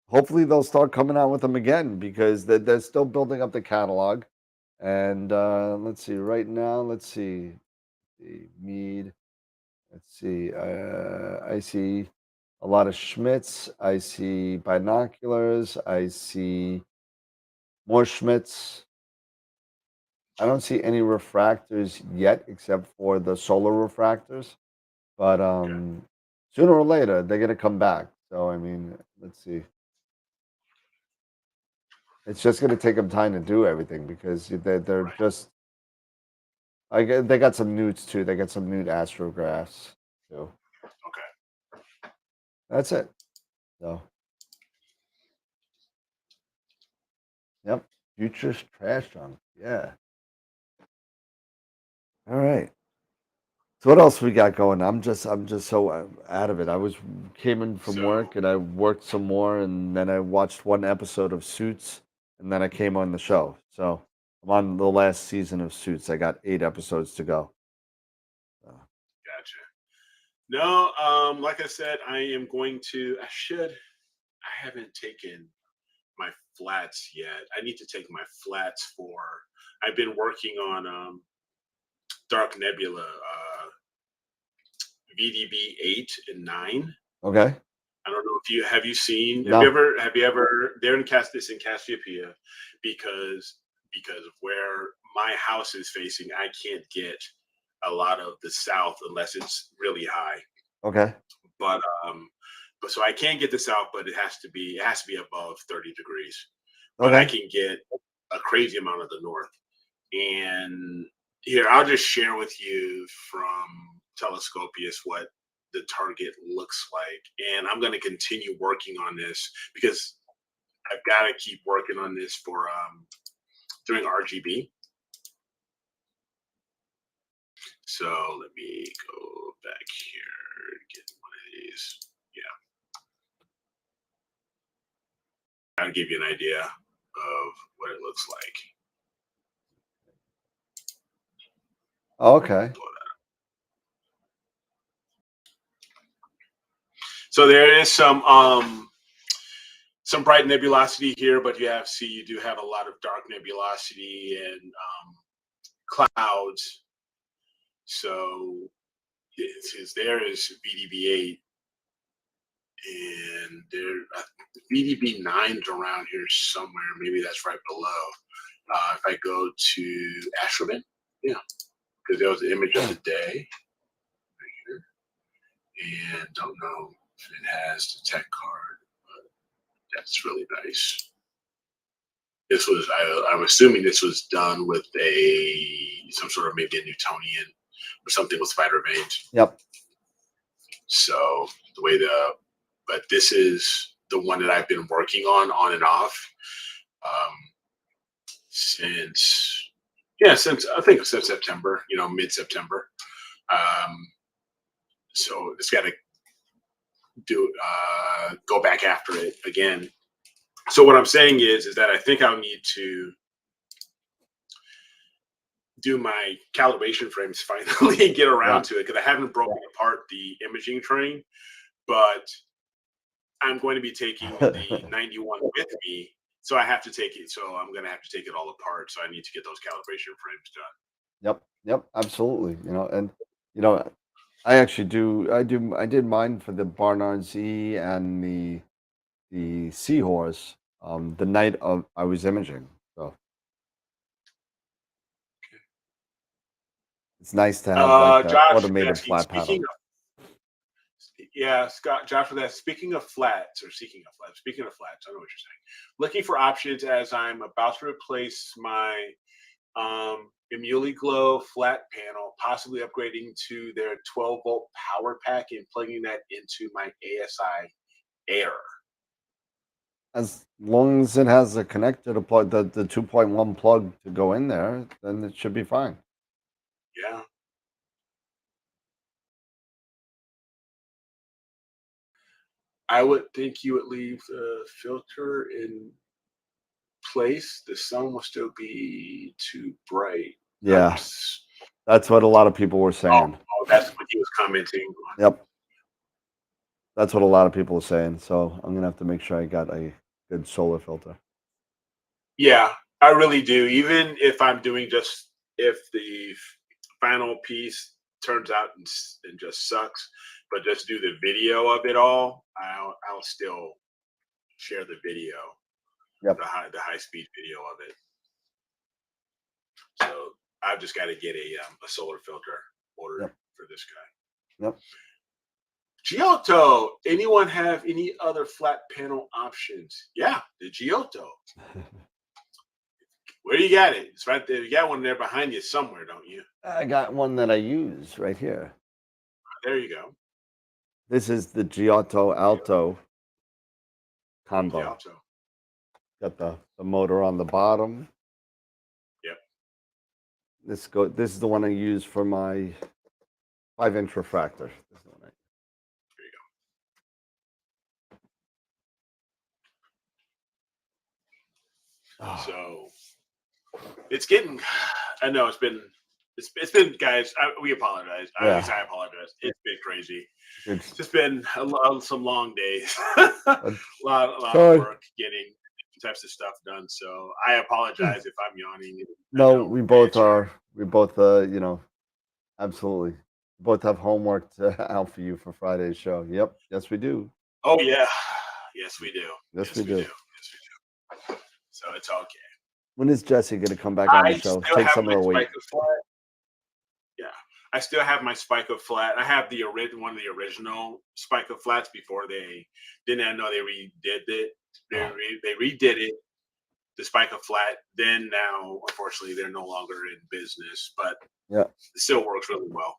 S4: Hopefully they'll start coming out with them again because they're still building up the catalog. And let's see. Right now, let's see. The Mead. Let's see. I see a lot of Schmitz. I see binoculars. I see more Schmitz. I don't see any refractors yet, except for the solar refractors. But
S5: Okay.
S4: sooner or later, they're gonna come back. So I mean, let's see. It's just gonna take them time to do everything because they're
S5: Right.
S4: just. They got some nudes too. They got some nude astrographs too.
S5: Okay.
S4: That's it. So, yep. Future's trash junk. Yeah. All right. So what else we got going? I'm just so out of it. Came in from
S5: So,
S4: work and I worked some more, and then I watched one episode of Suits, and then I came on the show. So I'm on the last season of Suits. I got 8 episodes to go.
S5: gotcha. No, like I said, I am going to. I haven't taken my flats yet. I need to take my flats for. I've been working on Dark Nebula, VDB 8 and 9.
S4: Okay.
S5: I don't know if you have you seen
S4: No.
S5: have you ever they're in this in Cassiopeia because of where my house is facing, I can't get a lot of the south unless it's really high.
S4: Okay.
S5: But so I can get the south, but it has to be above 30 degrees. But I
S4: Okay.
S5: can get a crazy amount of the north. And here, I'll just share with you from Telescopius what the target looks like. And I'm going to continue working on this because I've got to keep working on this for doing RGB. So let me go back here and get one of these. Yeah. I'll give you an idea of what it looks like.
S4: Okay.
S5: So there is some bright nebulosity here, but you do have a lot of dark nebulosity and clouds. So there is VDB8 and VDB 9's around here somewhere. Maybe that's right below. If I go to Astroman, yeah, because there was an image of the day right here, and don't know if it has the tech card, but that's really nice. This was I'm assuming this was done with some sort of maybe a Newtonian or something with spider veins.
S4: Yep.
S5: So but this is the one that I've been working on and off, since I think since September, mid-September. So it's got to go back after it again. So what I'm saying is that I think I'll need to do my calibration frames finally and get around to it because I haven't broken apart the imaging train, but I'm going to be taking the 91 with me, so I have to take it. So I'm going to have to take it all apart. So I need to get those calibration frames done.
S4: Yep. Absolutely. And I actually I did mine for the Barnard Z and the Seahorse the night of I was imaging. So it's nice to have like the
S5: Josh is
S4: automated
S5: asking,
S4: flat panel.
S5: Josh for that. Speaking of flats, I know what you're saying. Looking for options as I'm about to replace my Emuli Glow flat panel, possibly upgrading to their 12-volt power pack and plugging that into my ASI Air.
S4: As long as it has a connector to plug the 2.1 plug to go in there, then it should be fine.
S5: Yeah. I would think you would leave the filter in place. The sun will still be too bright.
S4: Yeah, that's what a lot of people were saying.
S5: That's what he was commenting on.
S4: Yep, that's what a lot of people are saying. So I'm gonna have to make sure I got a good solar filter.
S5: Yeah, I really do. Even if I'm doing if the final piece turns out and just sucks, but just do the video of it all, I'll still share the video,
S4: Yep.
S5: the high speed video of it. So I've just got to get a solar filter ordered for this guy.
S4: Yep.
S5: Giotto. Anyone have any other flat panel options? Yeah, the Giotto. Where you got it? It's right there. You got one there behind you somewhere, don't you?
S4: I got one that I use right here.
S5: There you go.
S4: This is the Giotto Alto combo.
S5: Giotto.
S4: Got the motor on the bottom.
S5: Yep.
S4: This is the one I use for my 5-inch refractor. This is the one
S5: There you go.
S4: Oh.
S5: So it's getting. I know it's been guys. We apologize. At least I apologize. It's been crazy. It's just been some long days. a lot of work getting types of stuff done. So I apologize if I'm yawning.
S4: No, we both are. We both, absolutely. Both have homework out for you for Friday's show. Yep. Yes, we do.
S5: Oh yeah. Yes, we do.
S4: Yes, we do.
S5: Yes, we do. So it's okay.
S4: When is Jesse going to come back on the show? Take some of the weight.
S5: Yeah, I still have my Spica flat. I have one of the original Spica flats before they didn't. I know they redid it. They redid it, the Spica flat. Then now, unfortunately, they're no longer in business, but it still works really well.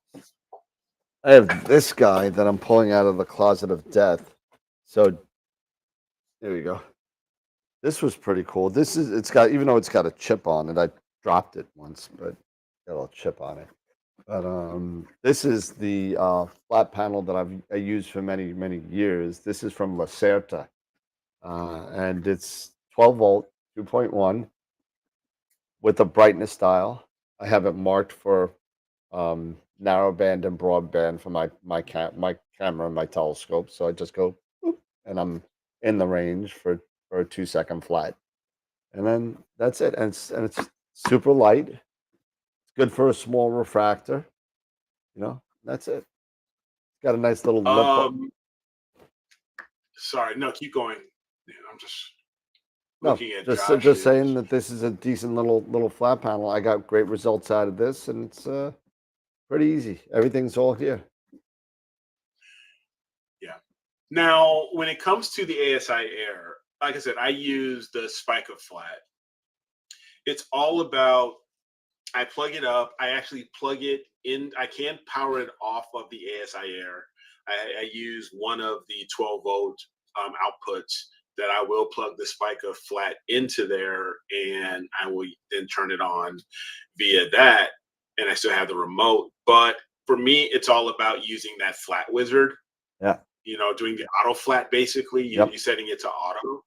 S4: I have this guy that I'm pulling out of the closet of death. So there we go. This was pretty cool. Even though it's got a chip on it, I dropped it once, but got a little chip on it. But this is the flat panel that I used for many, many years. This is from Lacerta, and it's 12 volt, 2.1 with a brightness dial. I have it marked for narrow band and broad band for my camera and my telescope. So I just go, boop, and I'm in the range for a 2-second flat, and then that's it. And it's super light. It's good for a small refractor. That's it. It's got a nice little lip.
S5: Sorry, no, keep going. I'm just
S4: looking at just saying that this is a decent little flat panel. I got great results out of this, and it's pretty easy. Everything's all here.
S5: Yeah. Now, when it comes to the ASI Air, like I said, I use the Spica flat. It's all about, I plug it up. I actually plug it in. I can't power it off of the ASI Air. I use one of the 12 volt outputs that I will plug the Spica flat into there, and I will then turn it on via that. And I still have the remote. But for me, it's all about using that flat wizard.
S4: Yeah.
S5: Doing the auto flat, basically, you setting it to auto.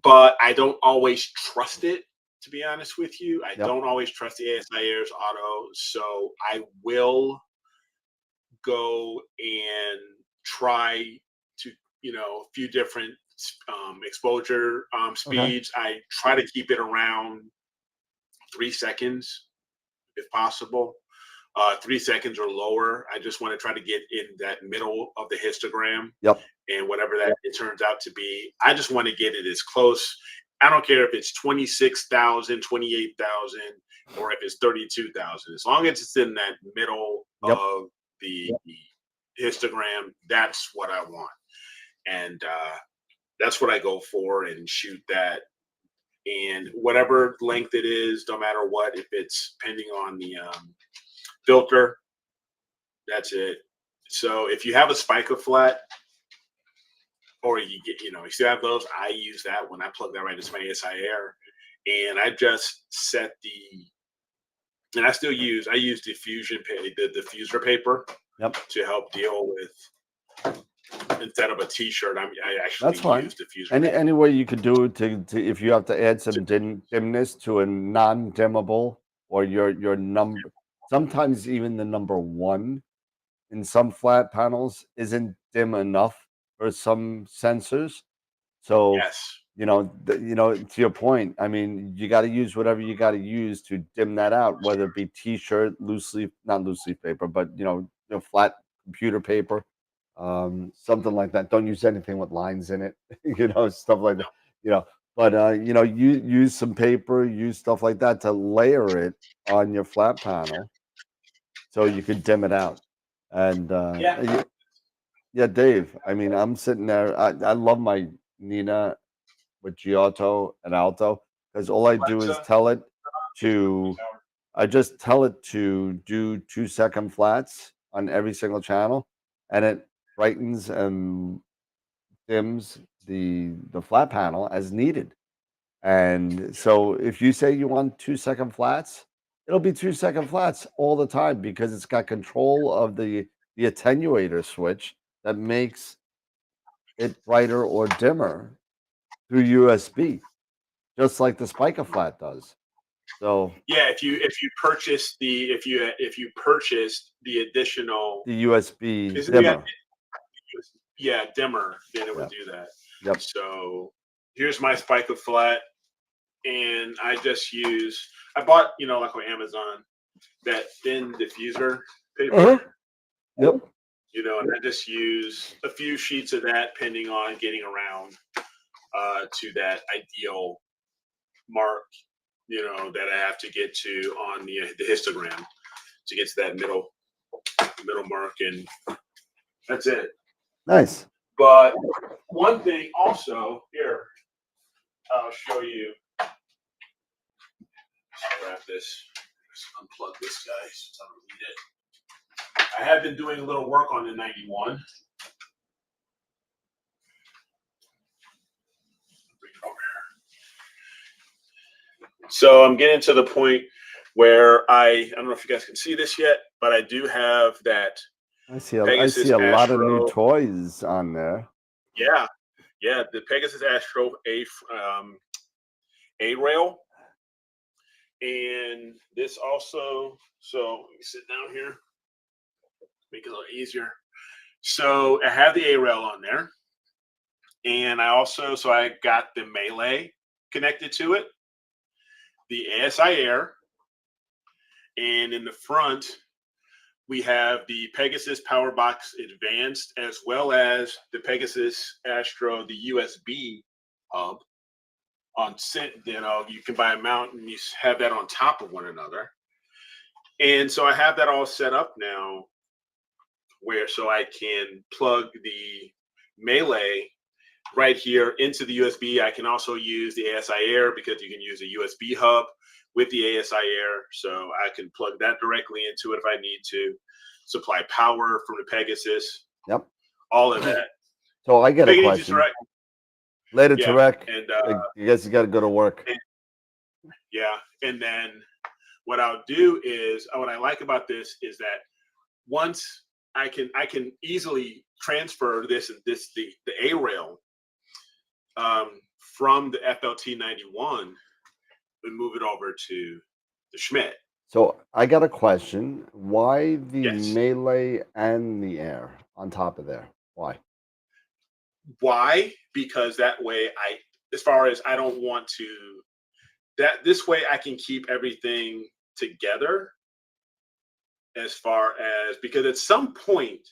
S5: But I don't always trust it, to be honest with you. I don't always trust the ASI Air's auto. So I will go and try to, a few different exposure speeds. I try to keep it around 3 seconds if possible. 3 seconds or lower. I just want to try to get in that middle of the histogram.
S4: Yep.
S5: And whatever that it turns out to be, I just want to get it as close. I don't care if it's 26,000, 28,000, or if it's 32,000. As long as it's in that middle of the histogram, that's what I want. And that's what I go for and shoot that. And whatever length it is, no matter what, if it's pending on the filter, that's it. So if you have a Spica flat, or you still have those, I use that when I plug that right into my ASI Air, and I just set and I use the diffuser paper to help deal with instead of a T-shirt, I actually
S4: That's fine.
S5: use diffuser.
S4: Any way you could do it to if you have to add some dimness to a non-dimmable or your number. Sometimes even the number 1 in some flat panels isn't dim enough for some sensors. So
S5: Yes.
S4: to your point, I mean, you got to use whatever you got to use to dim that out, whether it be T-shirt, not loose leaf paper, but flat computer paper, something like that. Don't use anything with lines in it, stuff like that. But use some paper, use stuff like that to layer it on your flat panel, so you could dim it out. And yeah, Dave. I mean, I'm sitting there. I love my Nina with Giotto and Alto, because all I do is I just tell it to do 2-second flats on every single channel, and it brightens and dims the flat panel as needed. And so if you say you want 2-second flats, it'll be 2-second flats all the time, because it's got control of the attenuator switch that makes it brighter or dimmer through USB, just like the Spica flat does. So
S5: yeah, if you purchase if you purchase the additional
S4: the USB
S5: Isn't
S4: dimmer.
S5: Dimmer, then it would do that.
S4: Yep.
S5: So here's my Spica flat, and I bought, like on Amazon, that thin diffuser paper.
S4: Uh-huh. Yep.
S5: And I just use a few sheets of that, depending on getting around to that ideal mark, that I have to get to on the histogram to get to that middle mark, and that's it.
S4: Nice.
S5: But one thing also here, I'll show you. Let's grab this. Let's unplug this guy since I don't need it. I have been doing a little work on the 91. So I'm getting to the point where I don't know if you guys can see this yet, but I do have that.
S4: I see a lot of new toys on there.
S5: Yeah, the Pegasus Astro A rail, and this also. So let me sit down here, make it a little easier. So I have the A rail on there, and I got the Melee connected to it, the ASI Air, and in the front we have the Pegasus PowerBox Advanced, as well as the Pegasus Astro, the USB hub. You can buy a mount and you have that on top of one another. And so I have that all set up now, so I can plug the Melee right here into the USB. I can also use the ASI Air, because you can use a USB hub with the ASI Air. So I can plug that directly into it if I need to. Supply power from the Pegasus.
S4: Yep.
S5: All of that.
S4: So I get a question. Later, Tarek. And you guys got to go to work.
S5: And then what I'll do is, what I like about this is that once I can easily transfer the A rail from the FLT91 and move it over to the Schmidt.
S4: So I got a question. Why the Melee and the Air on top of there? Why?
S5: Why? Because that way I don't want to, this way I can keep everything together, because at some point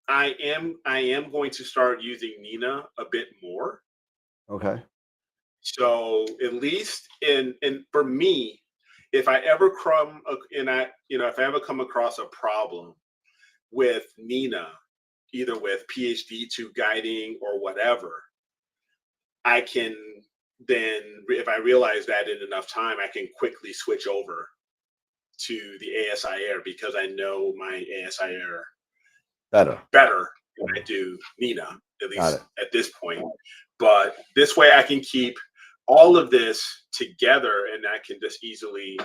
S5: I am going to start using Nina a bit more.
S4: Okay.
S5: So at least for me, if I ever come across a problem with Nina, either with PhD2 guiding or whatever, I can then, if I realize that in enough time, I can quickly switch over to the ASI Air, because I know my ASI Air better than I do Nina, at least at this point. But this way I can keep all of this together, and I can just easily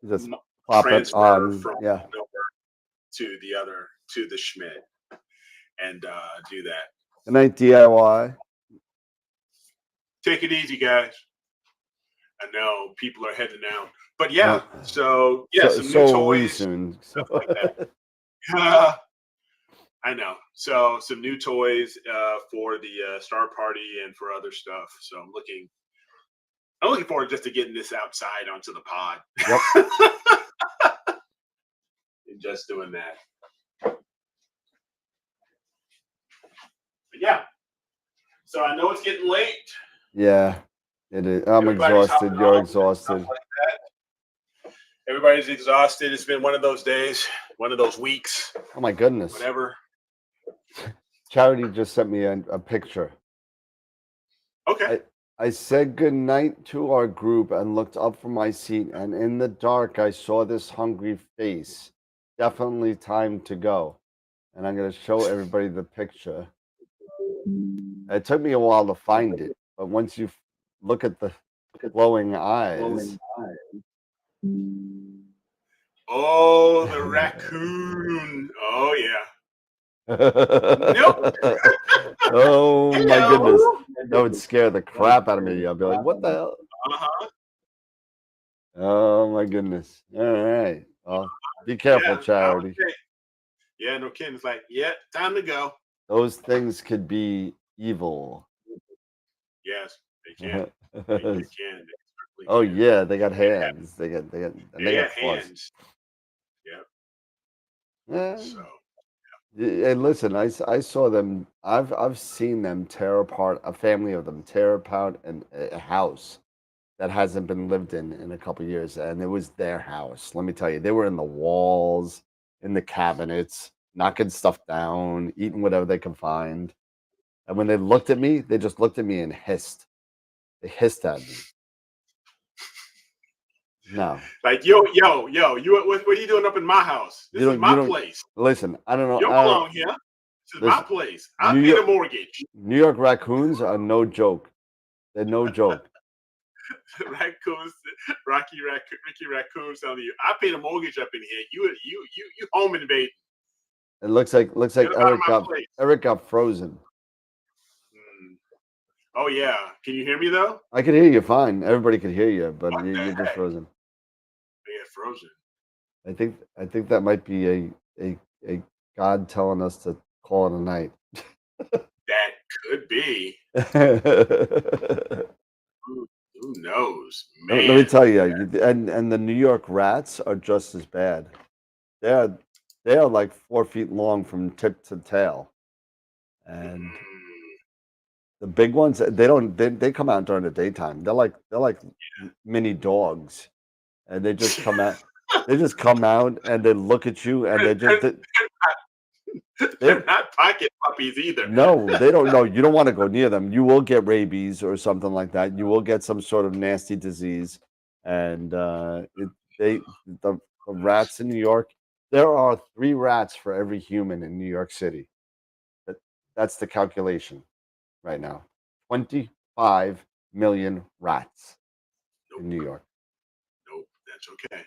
S5: transfer from one over to the Schmidt. and do that.
S4: Good night, DIY.
S5: Take it easy, guys. I know people are heading out, but yeah. So yeah, some new
S4: so we
S5: toys,
S4: soon.
S5: stuff like that. I know. So some new toys for the Star Party and for other stuff. So I'm looking forward just to getting this outside onto the pod.
S4: Yep.
S5: And just doing that. But yeah. So I know it's getting late.
S4: Yeah, it is. I'm
S5: Everybody's
S4: exhausted.
S5: hopping
S4: You're
S5: off and stuff
S4: exhausted.
S5: like that. Everybody's exhausted. It's been one of those days, one of those weeks.
S4: Oh my goodness.
S5: Whatever.
S4: Charity just sent me a picture.
S5: Okay.
S4: I said goodnight to our group and looked up from my seat, and in the dark, I saw this hungry face. Definitely time to go. And I'm going to show everybody the picture. It took me a while to find it, but once you look at the glowing eyes.
S5: Oh, the raccoon. Oh, yeah.
S4: Nope. Oh my goodness. That would scare the crap out of me. I'd be like, what the hell?
S5: Uh-huh.
S4: Oh my goodness. All right. Well, be careful, Charity.
S5: Okay. Yeah, no kidding. It's like, yeah, time to go.
S4: Those things could be evil.
S5: Yes, they can. They can.
S4: Oh yeah, they got hands. They got
S5: hands. Yep.
S4: Yeah.
S5: So.
S4: And listen, I saw them. I've seen them tear apart a family of them tear apart a house that hasn't been lived in a couple years, and it was their house. Let me tell you, they were in the walls, in the cabinets, knocking stuff down, eating whatever they could find. And when they looked at me, they just looked at me and hissed. They hissed at me. No.
S5: Like, yo, you what are you doing up in my house? This is my place.
S4: Listen, I don't know.
S5: You don't belong here. This is my place. I pay the mortgage.
S4: New York raccoons are no joke. They're no joke.
S5: Raccoons, Ricky Raccoon's telling you, I pay the mortgage up in here. You home invading.
S4: It looks like Eric got frozen.
S5: Oh yeah, can you hear me though?
S4: I can hear you fine. Everybody can hear you, but you're just frozen.
S5: Yeah, frozen.
S4: I think that might be a God telling us to call it a night.
S5: That could be. Who knows, man?
S4: Let me tell you, and the New York rats are just as bad. They are like 4 feet long from tip to tail, and the big ones they come out during the daytime. They're like mini dogs, and they just come out. They just come out and they look at you and
S5: they're not pocket puppies either.
S4: No, they don't know. You don't want to go near them. You will get rabies or something like that. You will get some sort of nasty disease. And the rats in New York, there are 3 rats for every human in New York City. That's the calculation right now. 25 million rats in New York.
S5: Nope, that's okay.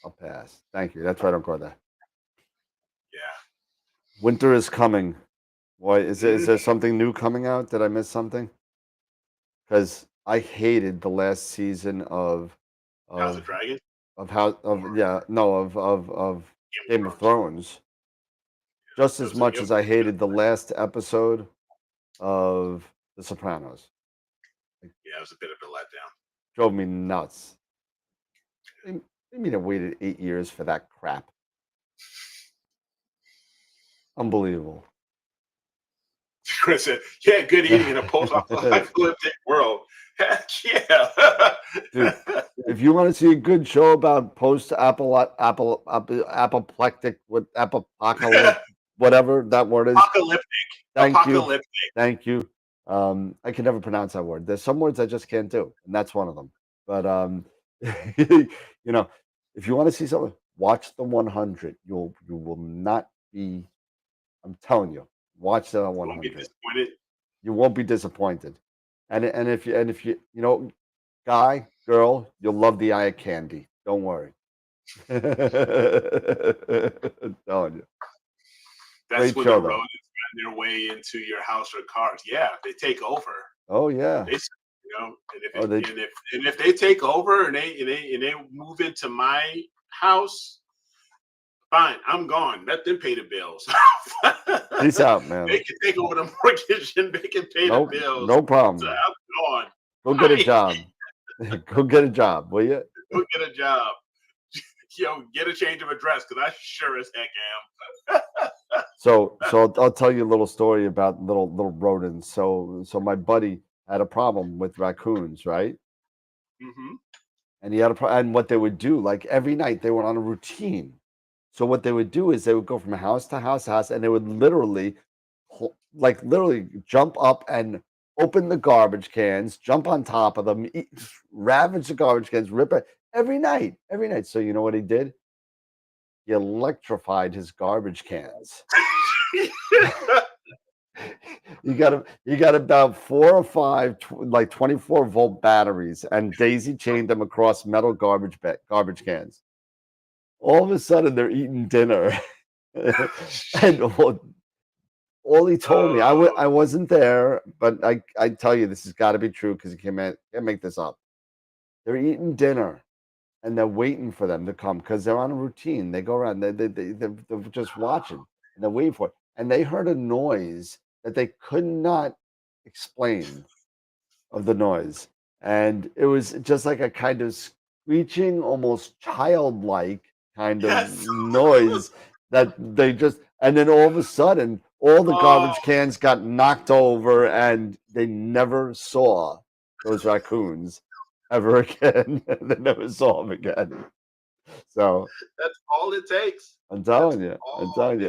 S4: I'll pass. Thank you. That's why I don't go there.
S5: Yeah.
S4: Winter is coming. Boy, is there something new coming out? Did I miss something? Because I hated the last season of
S5: House of Dragon.
S4: Of Game of Thrones. Just as much as I hated the last episode of The Sopranos.
S5: Yeah, it was a bit of a letdown.
S4: Drove me nuts. They mean I waited 8 years for that crap. Unbelievable.
S5: Chris said, yeah, good eating in a post-apocalyptic world. Heck yeah.
S4: Dude, if you want to see a good show about apoplectic, whatever that word is.
S5: Apocalyptic.
S4: Thank you. I can never pronounce that word. There's some words I just can't do, and that's one of them. But if you want to see something, watch the 100. You will not be. I'm telling you, watch the 100.
S5: Won't be disappointed.
S4: You won't be disappointed. And if you guy, girl, you'll love the eye candy. Don't worry. I'm telling you.
S5: That's
S4: Great
S5: when
S4: show,
S5: the
S4: though.
S5: rodents find their way into your house or cars. Yeah, they take over.
S4: Oh yeah.
S5: They, and if
S4: Oh, they
S5: and if they take over and they move into my house, fine, I'm gone. Let them pay the bills.
S4: peace out, man.
S5: They can take over the mortgage and they can pay the
S4: Nope,
S5: bills.
S4: no
S5: So
S4: problem.
S5: I'm gone.
S4: Go get a
S5: Bye.
S4: job. Go get a job, will you?
S5: Go get a job. Get a change of address because I sure as heck am.
S4: So I'll tell you a little story about little rodents. So my buddy had a problem with raccoons, right?
S5: Hmm.
S4: And he had and what they would do, like every night, they were on a routine. So what they would do is they would go from house to house to house, and they would literally, literally jump up and open the garbage cans, jump on top of them, ravage the garbage cans, rip it every night, every night. So you know what he did? He electrified his garbage cans. You got about 4 or 5 like 24-volt batteries, and daisy chained them across metal garbage cans. All of a sudden, they're eating dinner, and all he told me, I wasn't there, but I tell you, this has got to be true because you can't make this up. They're eating dinner, and they're waiting for them to come because they're on a routine. They go around, they're just watching, and they're waiting for it. And they heard a noise that they could not explain of the noise. And it was just like a kind of screeching, almost childlike kind of
S5: Yes.
S4: noise that they just, and then all of a sudden, all the garbage cans got knocked over, and they never saw those raccoons ever again. They never saw them again. So
S5: That's all it takes.
S4: I'm telling you.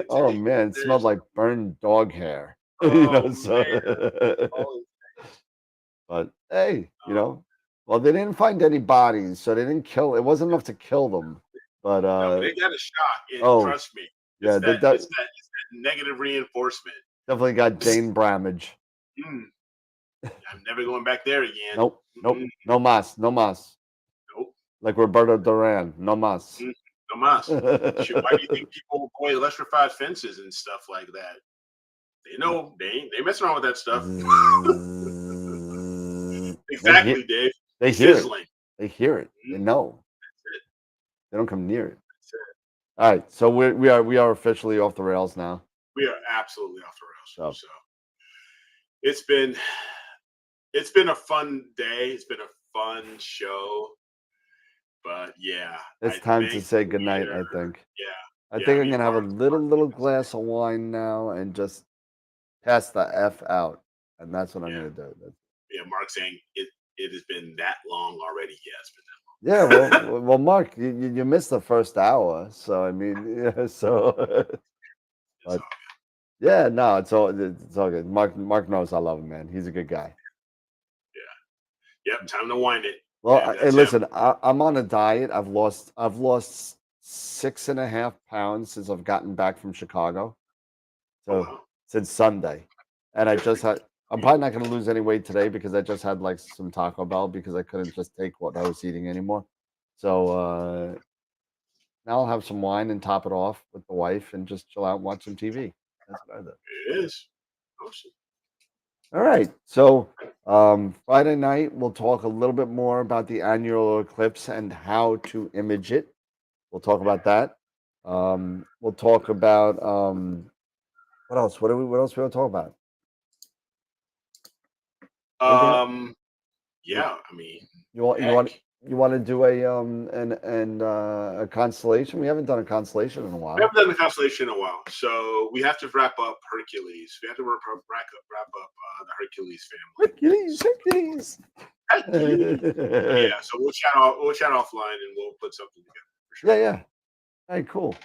S4: Oh man, it smelled like burned dog hair.
S5: Oh
S4: So
S5: man.
S4: but hey, well, they didn't find any bodies, so they didn't kill. It wasn't enough to kill them. But
S5: No, they got a shock, and trust me,
S4: yeah,
S5: it's that negative reinforcement.
S4: Definitely got Dane Bramage.
S5: I'm never going back there again.
S4: Nope. No mas.
S5: Nope.
S4: Like Roberto Duran, no mas.
S5: No mas. Why do you think people avoid electrified fences and stuff like that? They know they mess around with that stuff. Exactly, Dave.
S4: They hear it. They hear it. They know.
S5: That's it.
S4: They don't come near it.
S5: That's it.
S4: All right, so we are officially off the rails now.
S5: We are absolutely off the rails. So it's been a fun day. It's been a fun show. But yeah,
S4: it's time to say goodnight. I think.
S5: Yeah.
S4: I think I'm gonna have a little glass of wine now and just pass the F out, and that's what I'm gonna do.
S5: Yeah, Mark saying it has been that long already. Yeah, it's been that long.
S4: Yeah, well, Mark, you missed the first hour, so I mean, yeah, so. But, yeah, no, it's all good. Mark knows I love him, man. He's a good guy.
S5: Yeah. Yep. Time to wind it.
S4: Well, hey, listen, I'm on a diet. I've lost 6.5 pounds since I've gotten back from Chicago. So since Sunday, and I'm probably not going to lose any weight today because I just had like some Taco Bell because I couldn't just take what I was eating anymore. So now I'll have some wine and top it off with the wife and just chill out and watch some TV. That's what I do.
S5: It is. Awesome.
S4: All right. So Friday night, we'll talk a little bit more about the annular eclipse and how to image it. We'll talk about that. We'll talk about what else? What else we want to talk about?
S5: Yeah, I mean,
S4: you want to do a constellation? We haven't done a constellation in a while.
S5: We haven't done a constellation in a while, so we have to wrap up Hercules. We have to wrap up the Hercules family.
S4: Hercules.
S5: Yeah, so we'll chat offline and we'll put something together for sure.
S4: Yeah. All right, cool.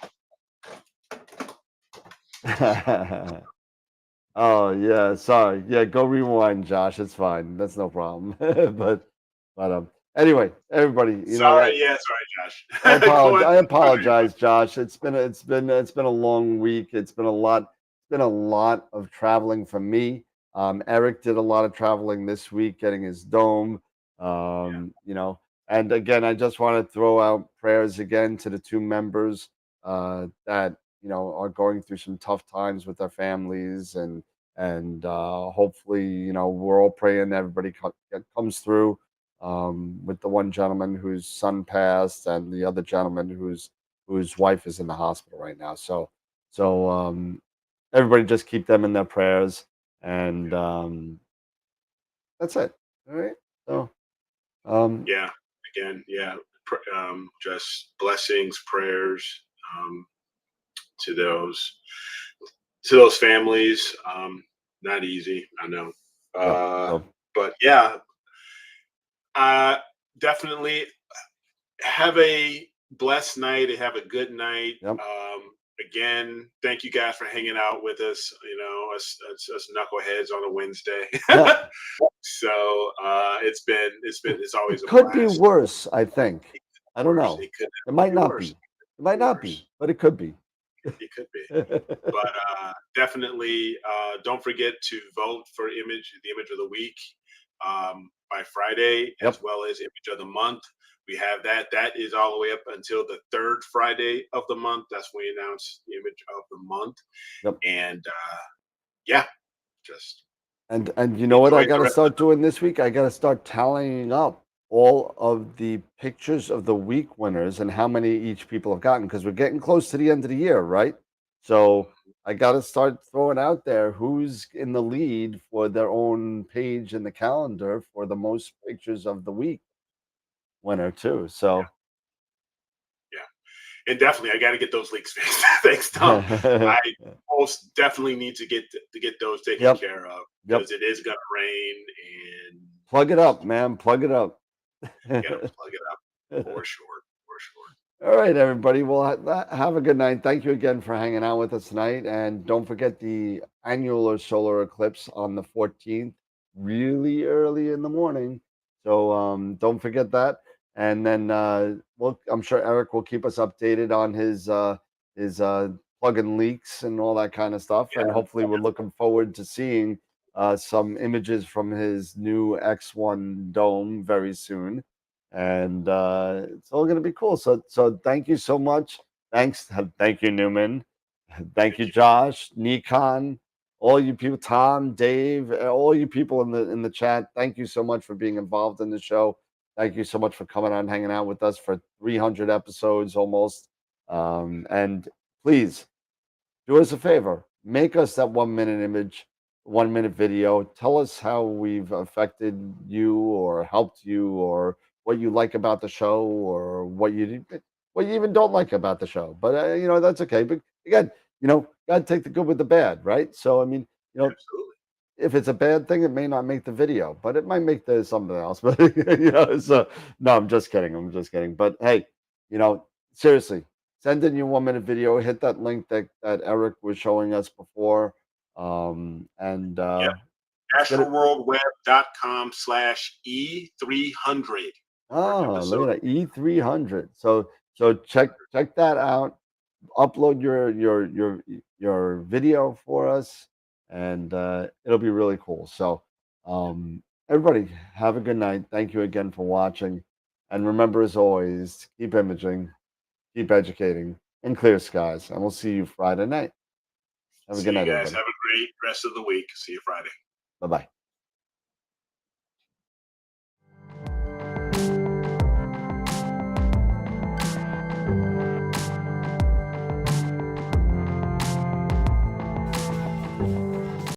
S4: Oh yeah, sorry. Yeah, go rewind, Josh. It's fine. That's no problem. but anyway, everybody,
S5: sorry, Josh.
S4: I apologize, Josh. It's been a long week. It's been a lot of traveling for me. Eric did a lot of traveling this week, getting his dome. And again, I just want to throw out prayers again to the two members that are going through some tough times with their families, and hopefully, we're all praying that everybody comes through. With the one gentleman whose son passed, and the other gentleman whose wife is in the hospital right now. So everybody just keep them in their prayers, and that's it. All right. So
S5: Yeah. Again, yeah. Just blessings, prayers um, to those families. Not easy, I know.
S4: yep.
S5: Uh,
S4: So
S5: but yeah, definitely have a blessed night and have a good night.
S4: yep.
S5: Again, thank you guys for hanging out with us. Us knuckleheads on a Wednesday.
S4: Yeah.
S5: So it's always
S4: It
S5: a
S4: could be
S5: blast.
S4: worse, I think. I don't
S5: Worse.
S4: know.
S5: It could
S4: It might
S5: be
S4: not be.
S5: worse.
S4: It might not
S5: Worse.
S4: be, but it could be.
S5: It could be. But definitely don't forget to vote for the image of the week by Friday, as
S4: Yep.
S5: well as image of the month. We have that is all the way up until the third Friday of the month. That's when we announce the image of the month.
S4: Yep.
S5: And yeah, just
S4: And you know what I
S5: enjoy
S4: got
S5: the
S4: to
S5: rest.
S4: start doing this week? I got to start tallying up all of the pictures of the week winners and how many each people have gotten, because we're getting close to the end of the year, right? So I got to start throwing out there who's in the lead for their own page in the calendar for the most pictures of the week winner too. So
S5: Yeah, and definitely I got to get those leaks fixed. Thanks, Tom. I most definitely need to get those taken
S4: Yep.
S5: care of
S4: Yep.
S5: because it is gonna rain and
S4: Plug it up, man. Plug it up.
S5: gotta plug it up for sure. For sure.
S4: All right, everybody. Well, have a good night. Thank you again for hanging out with us tonight. And don't forget the annular solar eclipse on the 14th, really early in the morning. So don't forget that. And then I'm sure Eric will keep us updated on his plug-in leaks and all that kind of stuff. And hopefully, we're looking forward to seeing some images from his new X1 dome very soon, and it's all going to be cool. So thank you so much. Thank you, Newman. Thank you, Josh, Nikon, all you people, Tom, Dave, all you people in the chat. Thank you so much for being involved in the show. Thank you so much for coming on, hanging out with us for 300 episodes almost. And please do us a favor, make us that 1 minute image, 1 minute video. Tell us how we've affected you or helped you, or what you like about the show, or what you even don't like about the show. But that's okay. But again, gotta take the good with the bad, right? So I mean,
S5: Absolutely.
S4: if it's a bad thing, it may not make the video, but it might make the something else. But so no, I'm just kidding. I'm just kidding. But hey, seriously, send in your 1 minute video. Hit that link that Eric was showing us before, and
S5: Yep.
S4: let's get it.
S5: Astroworldweb.com/E300 for
S4: Oh, look
S5: episode.
S4: at that E300. So check that out. Upload your video for us, and it'll be really cool. So everybody, have a good night. Thank you again for watching, and remember, as always, keep imaging, keep educating, and clear skies, and we'll see you Friday night. Have a
S5: See
S4: good
S5: you
S4: night,
S5: guys.
S4: everybody.
S5: Have a great rest of the week. See you Friday.
S4: Bye bye.